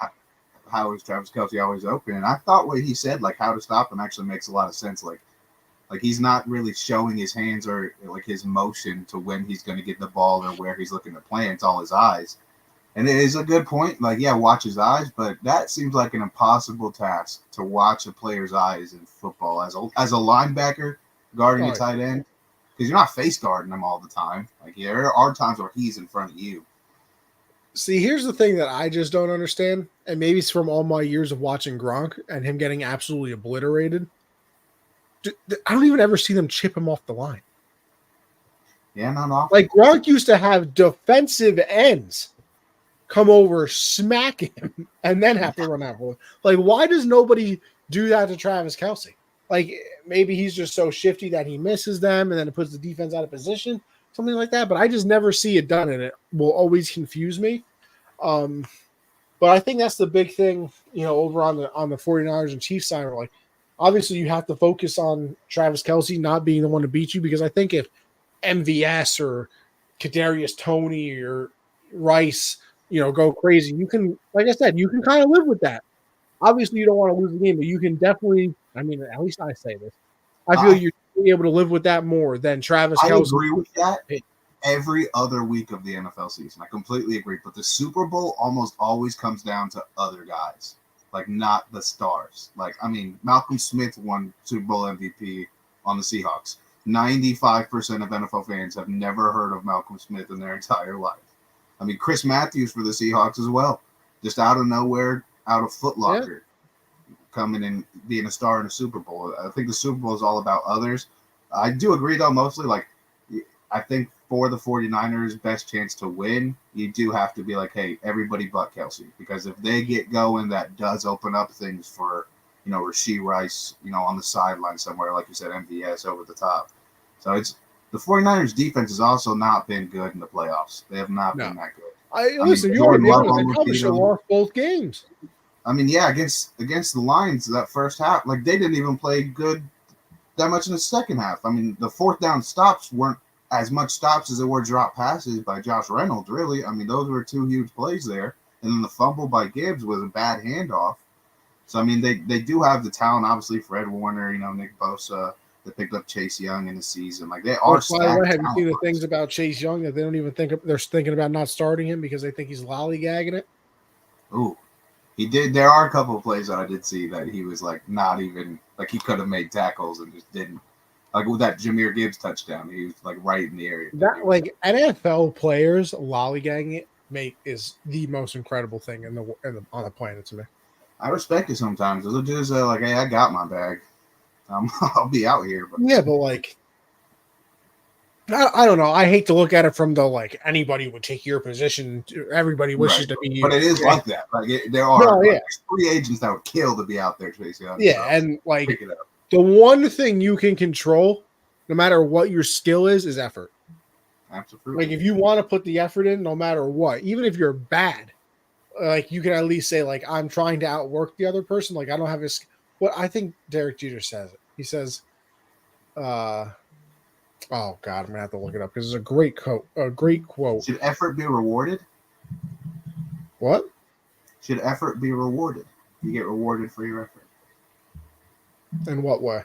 [SPEAKER 2] how is Travis Kelce always open. And I thought what he said, like how to stop him, actually makes a lot of sense. Like he's not really showing his hands or like his motion to when he's going to get the ball or where he's looking to plant. It's all his eyes. And it is a good point. Like, yeah, watch his eyes, but that seems like an impossible task to watch a player's eyes in football as a linebacker guarding a tight end, because you're not face guarding them all the time. Like, yeah, there are times where he's in front of you.
[SPEAKER 1] See, here's the thing that I just don't understand, and maybe it's from all my years of watching Gronk and him getting absolutely obliterated. I don't even ever see them chip him off the line.
[SPEAKER 2] Yeah, not often.
[SPEAKER 1] Like, Gronk used to have defensive ends come over, smack him, and then have to run out for it. Like, why does nobody do that to Travis Kelce? Like, maybe he's just so shifty that he misses them and then it puts the defense out of position, something like that. But I just never see it done, and it will always confuse me. But I think that's the big thing, over on the 49ers and Chiefs side. Like, obviously, you have to focus on Travis Kelce not being the one to beat you, because I think if MVS or Kadarius Toney or Rice, go crazy, you can, like I said, you can kind of live with that. Obviously, you don't want to lose the game, but you can definitely, I mean, at least I say this, I feel you're able to live with that more than Travis Kelce.
[SPEAKER 2] I agree with that every other week of the NFL season. I completely agree. But the Super Bowl almost always comes down to other guys, like not the stars. Like, I mean, Malcolm Smith won Super Bowl MVP on the Seahawks. 95% of NFL fans have never heard of Malcolm Smith in their entire life. I mean, Chris Matthews for the Seahawks as well. Just out of nowhere, out of Foot Locker, coming and being a star in a Super Bowl. I think the Super Bowl is all about others. I do agree, though, mostly. Like, I think for the 49ers' best chance to win, you do have to be like, hey, everybody but Kelce. Because if they get going, that does open up things for, Rashee Rice, on the sideline somewhere, like you said, MVS over the top. So it's the 49ers' defense has also not been good in the playoffs. They have not been that good.
[SPEAKER 1] Listen, you already probably should have lost both games.
[SPEAKER 2] I mean, yeah, against the Lions that first half, like they didn't even play good that much in the second half. I mean, the fourth down stops weren't as much stops as there were drop passes by Josh Reynolds, really. I mean, those were two huge plays there. And then the fumble by Gibbs was a bad handoff. So, I mean, they do have the talent, obviously, Fred Warner, Nick Bosa. They picked up Chase Young in the season. Like, they are stacked. By the way,
[SPEAKER 1] have you seen the things about Chase Young that they don't even think they're thinking about not starting him because they think he's lollygagging it?
[SPEAKER 2] Ooh. He did. There are a couple of plays that I did see that he was, like, not even – like, he could have made tackles and just didn't. Like, with that Jahmyr Gibbs touchdown, he was, like, right in the area.
[SPEAKER 1] That, like, NFL players lollygagging it is the most incredible thing on the planet to me.
[SPEAKER 2] I respect it sometimes. They'll just like, hey, I got my bag. I'll be out here. But
[SPEAKER 1] like, I don't know. I hate to look at it from the, like, anybody would take your position. Everybody wishes to be you.
[SPEAKER 2] But it is like that. Like, there are free agents that would kill to be out there chasing.
[SPEAKER 1] Yeah, and, like, the one thing you can control, no matter what your skill is effort.
[SPEAKER 2] Absolutely.
[SPEAKER 1] Like, if you want to put the effort in, no matter what, even if you're bad, like, you can at least say, like, I'm trying to outwork the other person. Like, I don't have his. What I think Derek Jeter says it. He says, oh God, I'm gonna have to look it up because it's a great quote.
[SPEAKER 2] Should effort be rewarded?
[SPEAKER 1] What?
[SPEAKER 2] Should effort be rewarded? You get rewarded for your effort.
[SPEAKER 1] In what way?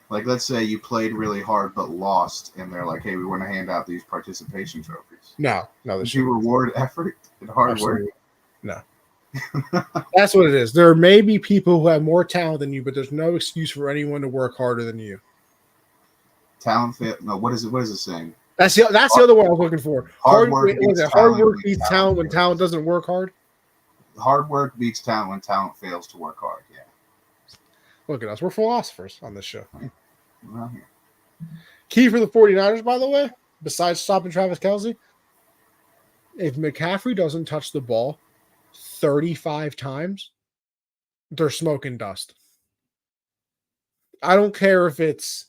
[SPEAKER 2] Like, let's say you played really hard but lost, and they're like, "Hey, we want to hand out these participation trophies."
[SPEAKER 1] No.
[SPEAKER 2] Should you reward effort and hard work?
[SPEAKER 1] No. That's what it is. There may be people who have more talent than you, but there's no excuse for anyone to work harder than you.
[SPEAKER 2] Talent fail. No, what is it saying?
[SPEAKER 1] That's the other one I was looking for. Hard work beats talent when talent doesn't work hard.
[SPEAKER 2] Hard work beats talent when talent fails to work hard. Yeah.
[SPEAKER 1] Look at us. We're philosophers on this show. Key for the 49ers, by the way, besides stopping Travis Kelce, if McCaffrey doesn't touch the ball 35 times, they're smoking dust. I don't care if it's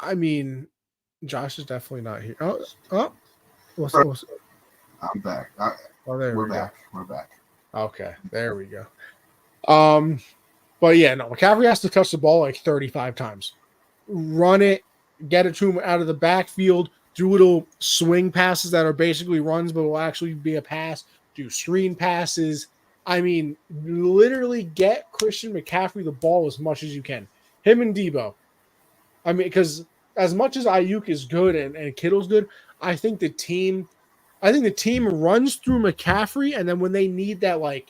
[SPEAKER 1] I mean, Josh is definitely not here.
[SPEAKER 2] I'm back.
[SPEAKER 1] We're
[SPEAKER 2] back. We're back.
[SPEAKER 1] Okay, there we go. But yeah, no, McCaffrey has to touch the ball like 35 times. Run it, get it to him out of the backfield, do little swing passes that are basically runs, but will actually be a pass, do screen passes. I mean, literally get Christian McCaffrey the ball as much as you can. Him and Debo. I mean, because as much as Ayuk is good and Kittle's good, I think the team I think the team runs through McCaffrey, and then when they need that like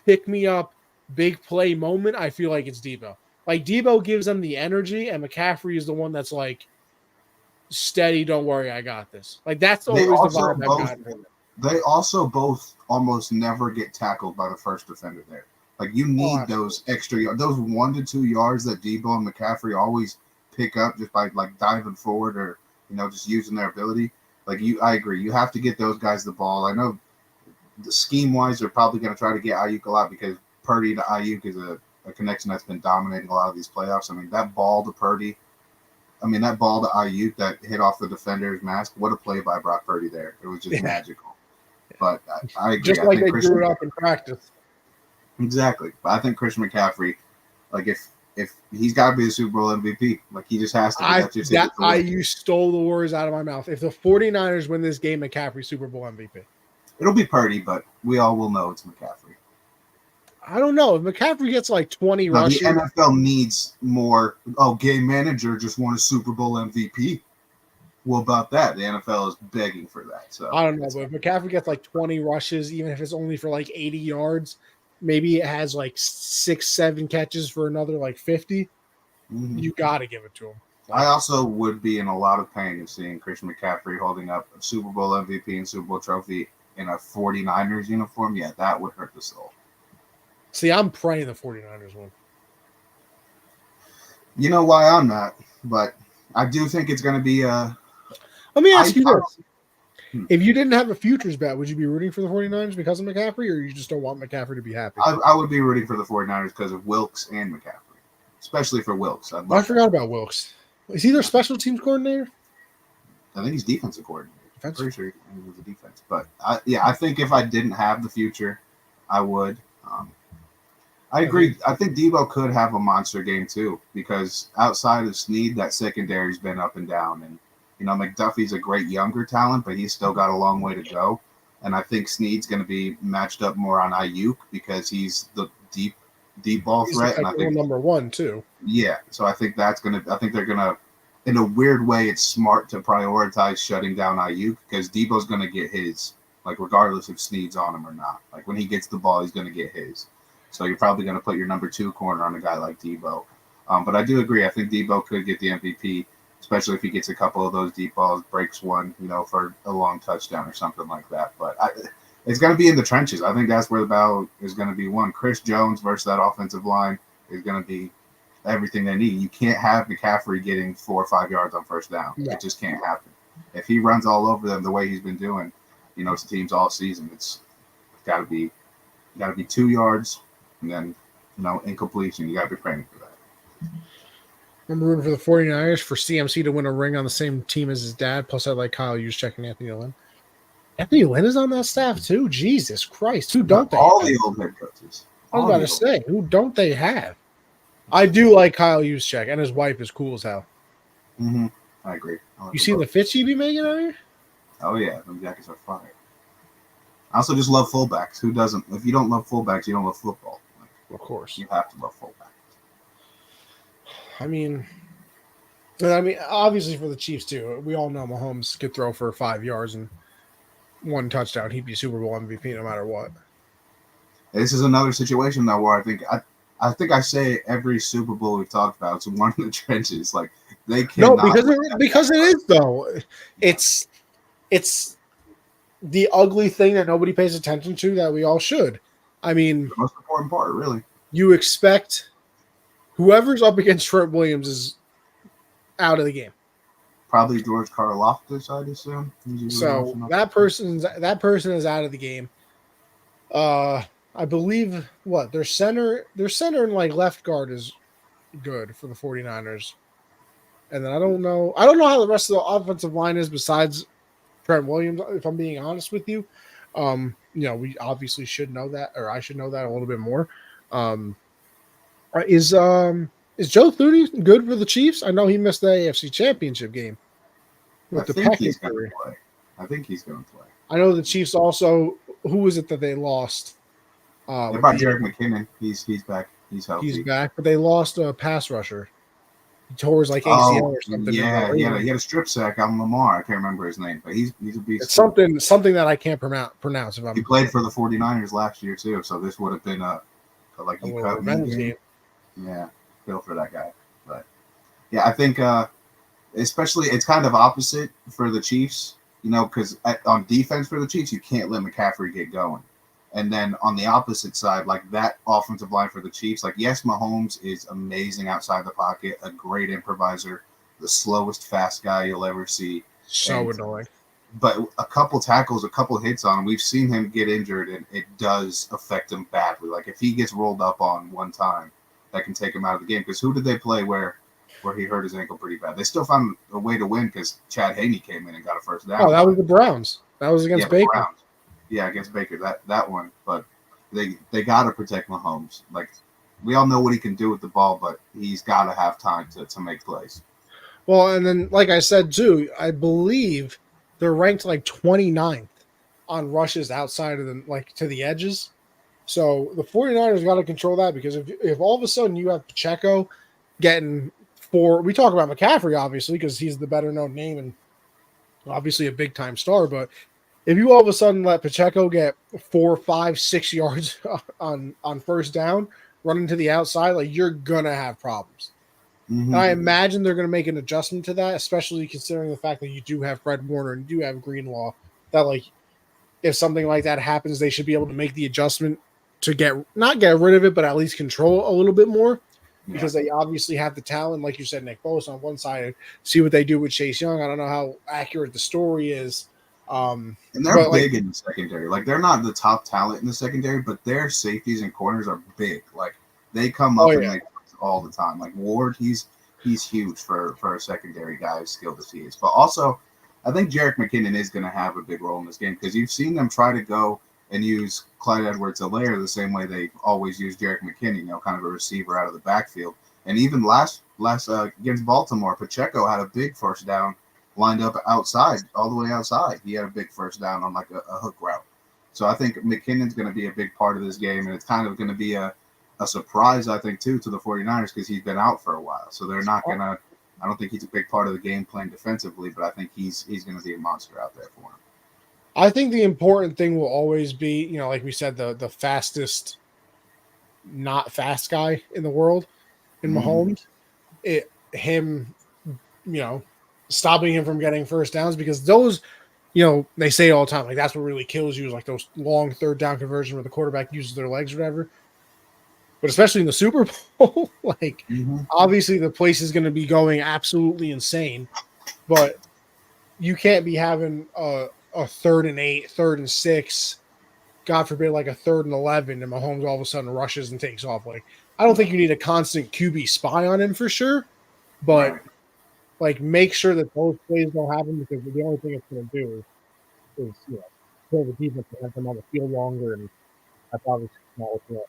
[SPEAKER 1] pick me up big play moment, I feel like it's Debo. Like Debo gives them the energy, and McCaffrey is the one that's like steady. Don't worry, I got this. Like that's always the vibe I've gotten.
[SPEAKER 2] They also both almost never get tackled by the first defender there. Like you need those extra, those 1 to 2 yards that Debo and McCaffrey always pick up just by like diving forward or just using their ability. Like I agree. You have to get those guys the ball. I know the scheme wise, they're probably going to try to get Ayuk a lot because Purdy to Ayuk is a connection that's been dominating a lot of these playoffs. I mean, that ball to Purdy, that ball to Ayuk that hit off the defender's mask. What a play by Brock Purdy there. It was just magical. But I agree.
[SPEAKER 1] Just like they drew it up in practice.
[SPEAKER 2] Exactly. But I think Christian McCaffrey, like if he's got to be the Super Bowl MVP, like he just has to.
[SPEAKER 1] You stole the words out of my mouth. If the 49ers win this game, McCaffrey Super Bowl MVP.
[SPEAKER 2] It'll be Purdy, but we all will know it's McCaffrey.
[SPEAKER 1] I don't know. If McCaffrey gets like 20 rushes.
[SPEAKER 2] The NFL needs more. Oh, game manager just won a Super Bowl MVP. Well, about that, the NFL is begging for that. So
[SPEAKER 1] I don't know, but if McCaffrey gets like 20 rushes, even if it's only for like 80 yards, maybe it has like 6-7 catches for another like 50. Mm-hmm. You got to give it to him.
[SPEAKER 2] I also would be in a lot of pain of seeing Christian McCaffrey holding up a Super Bowl MVP and Super Bowl trophy in a 49ers uniform. Yeah, that would hurt the soul.
[SPEAKER 1] See, I'm praying the 49ers win.
[SPEAKER 2] You know why I'm not, but I do think it's going to be a.
[SPEAKER 1] Let me ask you this. If you didn't have a futures bet, would you be rooting for the 49ers because of McCaffrey, or you just don't want McCaffrey to be happy?
[SPEAKER 2] I would be rooting for the 49ers because of Wilkes and McCaffrey, especially for Wilkes.
[SPEAKER 1] I forgot about Wilkes. Is he their special teams coordinator?
[SPEAKER 2] I think he's defensive coordinator. I'm pretty sure he was a defense. But, I think if I didn't have the future, I would. I agree. I think Debo could have a monster game, too, because outside of Snead, that secondary's been up and down, and McDuffie's a great younger talent, but he's still got a long way to go. And I think Snead's going to be matched up more on Ayuk because he's the deep ball threat. And I think
[SPEAKER 1] number one too.
[SPEAKER 2] Yeah. So I think they're going to, in a weird way, it's smart to prioritize shutting down Ayuk because Debo's going to get his, like regardless if Snead's on him or not. Like when he gets the ball, he's going to get his. So you're probably going to put your number 2 corner on a guy like Debo. But I do agree. I think Debo could get the MVP. Especially if he gets a couple of those deep balls, breaks one, for a long touchdown or something like that. But it's going to be in the trenches. I think that's where the battle is going to be won. Chris Jones versus that offensive line is going to be everything they need. You can't have McCaffrey getting 4 or 5 yards on first down. Yeah. It just can't happen. If he runs all over them the way he's been doing, to teams all season, it's got to be 2 yards and then, incompletion. You got to be praying for that.
[SPEAKER 1] I'm rooting for the 49ers for CMC to win a ring on the same team as his dad. Plus, I like Kyle Juszczyk and Anthony Lynn. Anthony Lynn is on that staff, too. Jesus Christ. Who don't they
[SPEAKER 2] all
[SPEAKER 1] have?
[SPEAKER 2] The old head coaches.
[SPEAKER 1] I was about to say, who don't they have? I do like Kyle Juszczyk, and his wife is cool as hell.
[SPEAKER 2] Mm-hmm. I agree.
[SPEAKER 1] You seen the fits you be making out here?
[SPEAKER 2] Oh, yeah. Them jackets are fire. I also just love fullbacks. Who doesn't? If you don't love fullbacks, you don't love football.
[SPEAKER 1] Of course.
[SPEAKER 2] You have to love fullbacks.
[SPEAKER 1] I mean, obviously for the Chiefs too. We all know Mahomes could throw for 5 yards and 1 touchdown. He'd be Super Bowl MVP no matter what.
[SPEAKER 2] This is another situation though where I think I say every Super Bowl we've talked about, it's one of the trenches. Like they can't.
[SPEAKER 1] No, because it is though. It's the ugly thing that nobody pays attention to that we all should. I mean,
[SPEAKER 2] the most important part, really.
[SPEAKER 1] You expect whoever's up against Trent Williams is out of the game.
[SPEAKER 2] Probably George Karlaftis, I'd assume.
[SPEAKER 1] So that person is out of the game. I believe their center and like left guard is good for the 49ers. And then I don't know how the rest of the offensive line is besides Trent Williams, if I'm being honest with you. We obviously should know that, or I should know that a little bit more. Is Joe Thuney good for the Chiefs? I know he missed the AFC Championship game with the Packers.
[SPEAKER 2] I think he's going to play.
[SPEAKER 1] I know the Chiefs also. Who was it that they lost?
[SPEAKER 2] About Jerick McKinnon. He's back. He's healthy.
[SPEAKER 1] He's back, but they lost a pass rusher. tore his like ACL or something.
[SPEAKER 2] Yeah, he had a strip sack on Lamar. I can't remember his name, but he's a beast.
[SPEAKER 1] It's something that I can't pronounce. If
[SPEAKER 2] he played for the 49ers last year too, so this would have been a you cut me game. Yeah, feel for that guy. But yeah, I think especially it's kind of opposite for the Chiefs, because on defense for the Chiefs, you can't let McCaffrey get going. And then on the opposite side, like that offensive line for the Chiefs, like, yes, Mahomes is amazing outside the pocket, a great improviser, the slowest fast guy you'll ever see.
[SPEAKER 1] So annoying.
[SPEAKER 2] But a couple tackles, a couple hits on him, we've seen him get injured, and it does affect him badly. Like, if he gets rolled up on one time, that can take him out of the game. Because who did they play where he hurt his ankle pretty bad? They still found a way to win because Chad Haney came in and got a first down.
[SPEAKER 1] Oh, that was the Browns. That was against Baker. Browns.
[SPEAKER 2] Yeah, against Baker, that one. But they got to protect Mahomes. Like, we all know what he can do with the ball, but he's got to have time to make plays.
[SPEAKER 1] Well, and then, like I said, too, I believe they're ranked like 29th on rushes outside of them, like to the edges. So the 49ers got to control that, because if all of a sudden you have Pacheco getting we talk about McCaffrey, obviously, because he's the better known name and obviously a big time star, but if you all of a sudden let Pacheco get 4, 5, 6 yards on first down, running to the outside, like, you're going to have problems. Mm-hmm. And I imagine they're going to make an adjustment to that, especially considering the fact that you do have Fred Warner and you do have Greenlaw, that, like, if something like that happens, they should be able to make the adjustment to not get rid of it, but at least control a little bit more, because they obviously have the talent, like you said, Nick Bosa on one side. See what they do with Chase Young. I don't know how accurate the story is.
[SPEAKER 2] And they're big in the secondary. Like, they're not the top talent in the secondary, but their safeties and corners are big. Like, they come up and make all the time. Like, Ward, he's huge for a secondary guy as skilled as he is. But also, I think Jerick McKinnon is going to have a big role in this game, because you've seen them try to go and use Clyde Edwards-Helaire the same way they always use Jerick McKinnon, kind of a receiver out of the backfield. And even last against Baltimore, Pacheco had a big first down lined up outside, all the way outside. He had a big first down on like a hook route. So I think McKinnon's going to be a big part of this game, and it's kind of going to be a surprise, I think, too, to the 49ers, because he's been out for a while. So they're not going to – I don't think he's a big part of the game plan defensively, but I think he's going to be a monster out there for him.
[SPEAKER 1] I think the important thing will always be, like we said, the fastest, not fast guy in the world in Mahomes. Stopping him from getting first downs, because those, they say all the time, like, that's what really kills you, is like those long third down conversions where the quarterback uses their legs or whatever. But especially in the Super Bowl, like, obviously the place is going to be going absolutely insane, but you can't be having a 3rd and 8, 3rd and 6, God forbid, like a 3rd and 11, and Mahomes all of a sudden rushes and takes off. Like, I don't think you need a constant QB spy on him for sure, but like, make sure that those plays don't happen, because the only thing it's going to do is kill the defense and have them on the field longer, and that's obviously not what's up.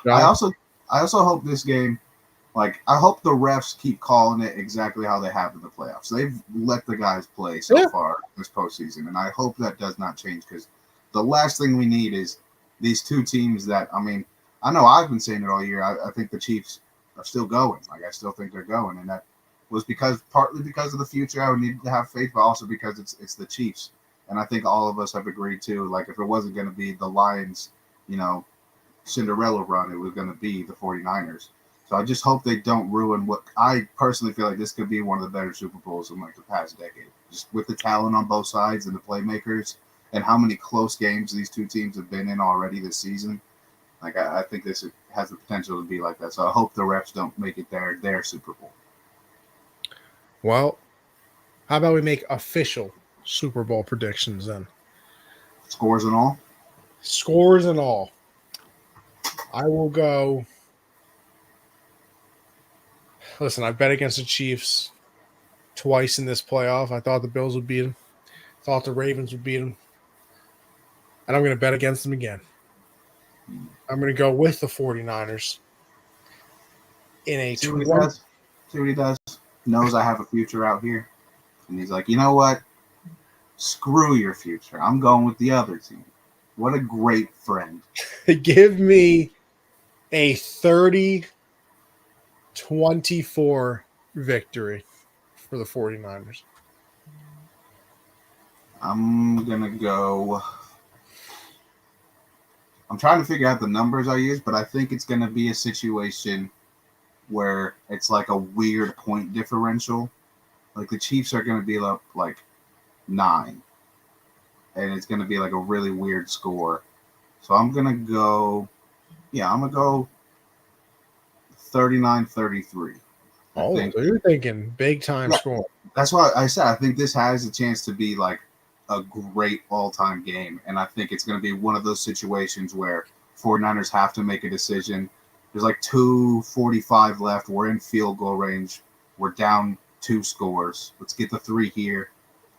[SPEAKER 2] I also hope this game, like, I hope the refs keep calling it exactly how they have in the playoffs. They've let the guys play so far this postseason, and I hope that does not change, because the last thing we need is these two teams that, I mean, I know I've been saying it all year. I think the Chiefs are still going. Like, I still think they're going, and that was partly because of the future. I would need to have faith, but also because it's the Chiefs. And I think all of us have agreed too, like, if it wasn't going to be the Lions, Cinderella run, it was going to be the 49ers. So I just hope they don't ruin what I personally feel like this could be one of the better Super Bowls in like the past decade. Just with the talent on both sides and the playmakers and how many close games these two teams have been in already this season. Like, I think this has the potential to be like that. So I hope the refs don't make it their Super Bowl.
[SPEAKER 1] Well, how about we make official Super Bowl predictions then?
[SPEAKER 2] Scores and all?
[SPEAKER 1] Scores and all. I will go. Listen, I bet against the Chiefs twice in this playoff. I thought the Bills would beat them. Thought the Ravens would beat them. And I'm going to bet against them again. I'm going to go with the 49ers in a
[SPEAKER 2] See what he does. Knows I have a future out here. And he's like, you know what? Screw your future. I'm going with the other team. What a great friend.
[SPEAKER 1] Give me a 30 24 victory for the 49ers.
[SPEAKER 2] I'm going to go. I'm trying to figure out the numbers I use, but I think it's going to be a situation where it's like a weird point differential. Like the Chiefs are going to be up like 9, and it's going to be like a really weird score. So I'm going to go, I'm going to go 39-33.
[SPEAKER 1] Oh, so you're thinking big time score.
[SPEAKER 2] That's why I said I think this has a chance to be like a great all-time game, and I think it's going to be one of those situations where 49ers have to make a decision. There's like 2:45 left. We're in field goal range. We're down 2 scores. Let's get the 3 here.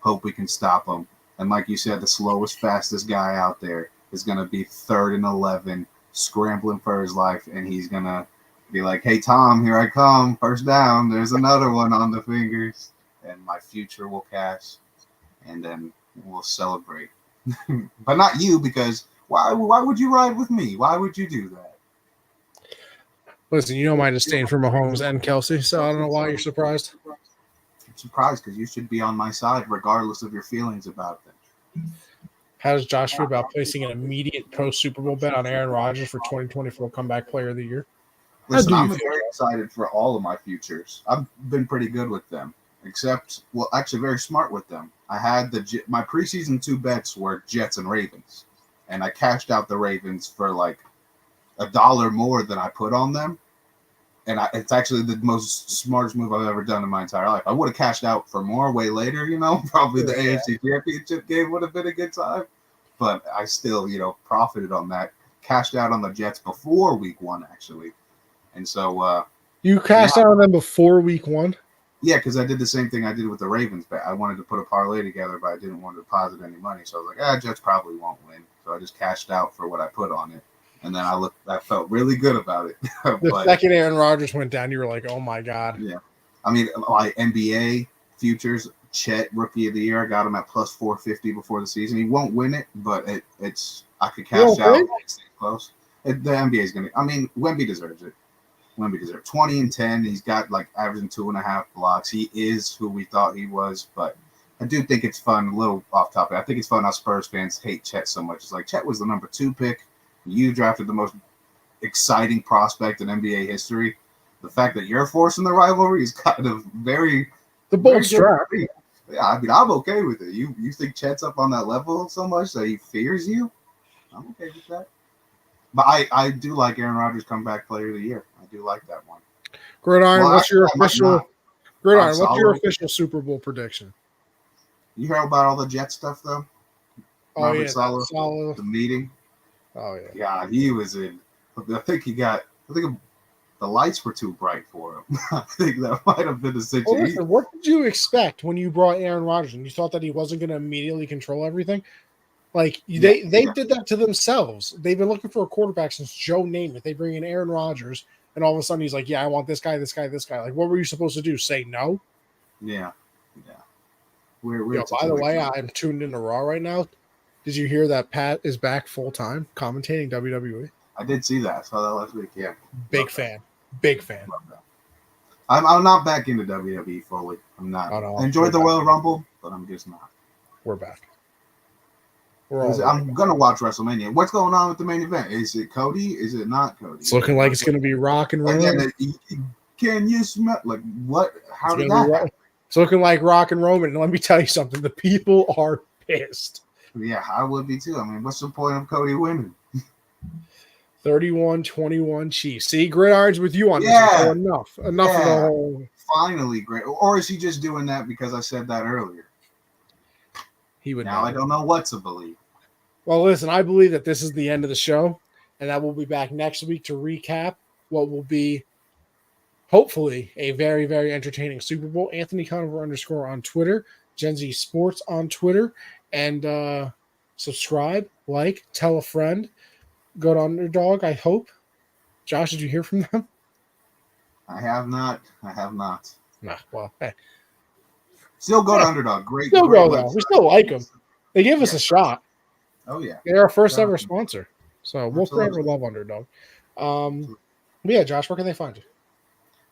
[SPEAKER 2] Hope we can stop them. And like you said, the slowest, fastest guy out there is going to be 3rd and 11, scrambling for his life, and he's going to be like, hey, Tom, here I come. First down. There's another one on the fingers, and my future will cash, and then we'll celebrate. But not you, because why would you ride with me? Why would you do that?
[SPEAKER 1] Listen, you know my disdain for Mahomes and Kelsey, so I don't know why you're surprised.
[SPEAKER 2] I'm surprised because you should be on my side regardless of your feelings about them.
[SPEAKER 1] How does Josh feel about placing an immediate post-Super Bowl bet on Aaron Rodgers for 2024 Comeback Player of the Year?
[SPEAKER 2] Listen, I'm very excited for all of my futures. I've been pretty good with them, actually very smart with them. I had my preseason 2 bets were Jets and Ravens, and I cashed out the Ravens for like $1 more than I put on them. And it's actually the most smartest move I've ever done in my entire life. I would have cashed out for more way later, probably the AFC Championship game would have been a good time. But I still, profited on that. Cashed out on the Jets before week 1, actually. And so
[SPEAKER 1] you cashed out on them before week 1?
[SPEAKER 2] Yeah, because I did the same thing I did with the Ravens bet. I wanted to put a parlay together, but I didn't want to deposit any money. So I was like, Jets probably won't win. So I just cashed out for what I put on it. And then I felt really good about it.
[SPEAKER 1] The second Aaron Rodgers went down, you were like, oh my God.
[SPEAKER 2] Yeah. I mean, my NBA futures, Chet, Rookie of the Year, I got him at plus 450 before the season. He won't win it, but I could cash out. Close. The NBA is going to, Wemby deserves it. 20 and 10. He's got like averaging 2.5 blocks. He is who we thought he was, but I do think it's fun. A little off topic. I think it's fun how Spurs fans hate Chet so much. It's like Chet was the number 2 pick. You drafted the most exciting prospect in NBA history. The fact that you're forcing the rivalry is kind of the
[SPEAKER 1] bold strap.
[SPEAKER 2] Yeah, I'm okay with it. You think Chet's up on that level so much that he fears you? I'm okay with that. But I do like Aaron Rodgers Comeback Player of the Year. I do like that one.
[SPEAKER 1] Gridiron, what's your official Super Bowl prediction?
[SPEAKER 2] You heard about all the Jet stuff though?
[SPEAKER 1] Oh, Robert Saleh,
[SPEAKER 2] the meeting.
[SPEAKER 1] Oh yeah.
[SPEAKER 2] Yeah, he was in. I think the lights were too bright for him. I think that might have been the situation.
[SPEAKER 1] Well, listen, what did you expect when you brought Aaron Rodgers and you thought that he wasn't going to immediately control everything? Like they did that to themselves. They've been looking for a quarterback since Joe Namath. They bring in Aaron Rodgers, and all of a sudden he's like, "Yeah, I want this guy, this guy, this guy." Like, what were you supposed to do? Say no?
[SPEAKER 2] Yeah.
[SPEAKER 1] By the way, I'm tuned into Raw right now. Did you hear that Pat is back full time commentating WWE?
[SPEAKER 2] I did see that. I saw that last week. Yeah.
[SPEAKER 1] Big fan.
[SPEAKER 2] I'm not back into WWE fully. I'm not. I enjoyed the Royal Rumble, but I'm just not.
[SPEAKER 1] We're back.
[SPEAKER 2] I'm gonna watch WrestleMania. What's going on with the main event? Is it Cody? Is it not Cody?
[SPEAKER 1] It's looking like it's gonna be Rock and Roman.
[SPEAKER 2] Can you smell what? How did that happen?
[SPEAKER 1] It's looking like Rock and Roman. And let me tell you something. The people are pissed.
[SPEAKER 2] Yeah, I would be too. I mean, what's the point of Cody winning?
[SPEAKER 1] 31-21 Chiefs. See, Gridiron's with you on this. Enough of the whole.
[SPEAKER 2] Finally, great. Or is he just doing that because I said that earlier?
[SPEAKER 1] He would.
[SPEAKER 2] Now I don't know what to believe.
[SPEAKER 1] Well, listen, I believe that this is the end of the show, and that we'll be back next week to recap what will be hopefully a very, very entertaining Super Bowl. Anthony Conover _ on Twitter, Gen Z Sports on Twitter, and subscribe, like, tell a friend. Go to Underdog, I hope. Josh, did you hear from them?
[SPEAKER 2] I have not.
[SPEAKER 1] Nah, well, hey.
[SPEAKER 2] Still go to Underdog. Great.
[SPEAKER 1] Still go, though. We still like them. They give us a shot.
[SPEAKER 2] Oh, yeah.
[SPEAKER 1] They're our first ever sponsor. So we'll forever love Underdog. Yeah, Josh, where can they find you?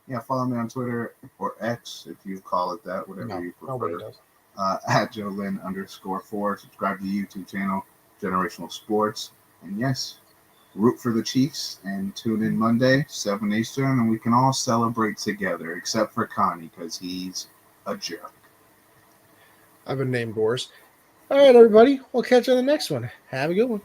[SPEAKER 2] Yeah, follow me on Twitter or X if you call it that, whatever you prefer.
[SPEAKER 1] Nobody does.
[SPEAKER 2] At JoeLynn_4. Subscribe to the YouTube channel, Generational Sports. And yes, root for the Chiefs and tune in Monday, 7 Eastern, and we can all celebrate together, except for Connie, because he's a jerk.
[SPEAKER 1] I've been named Boris. All right, everybody. We'll catch you on the next one. Have a good one.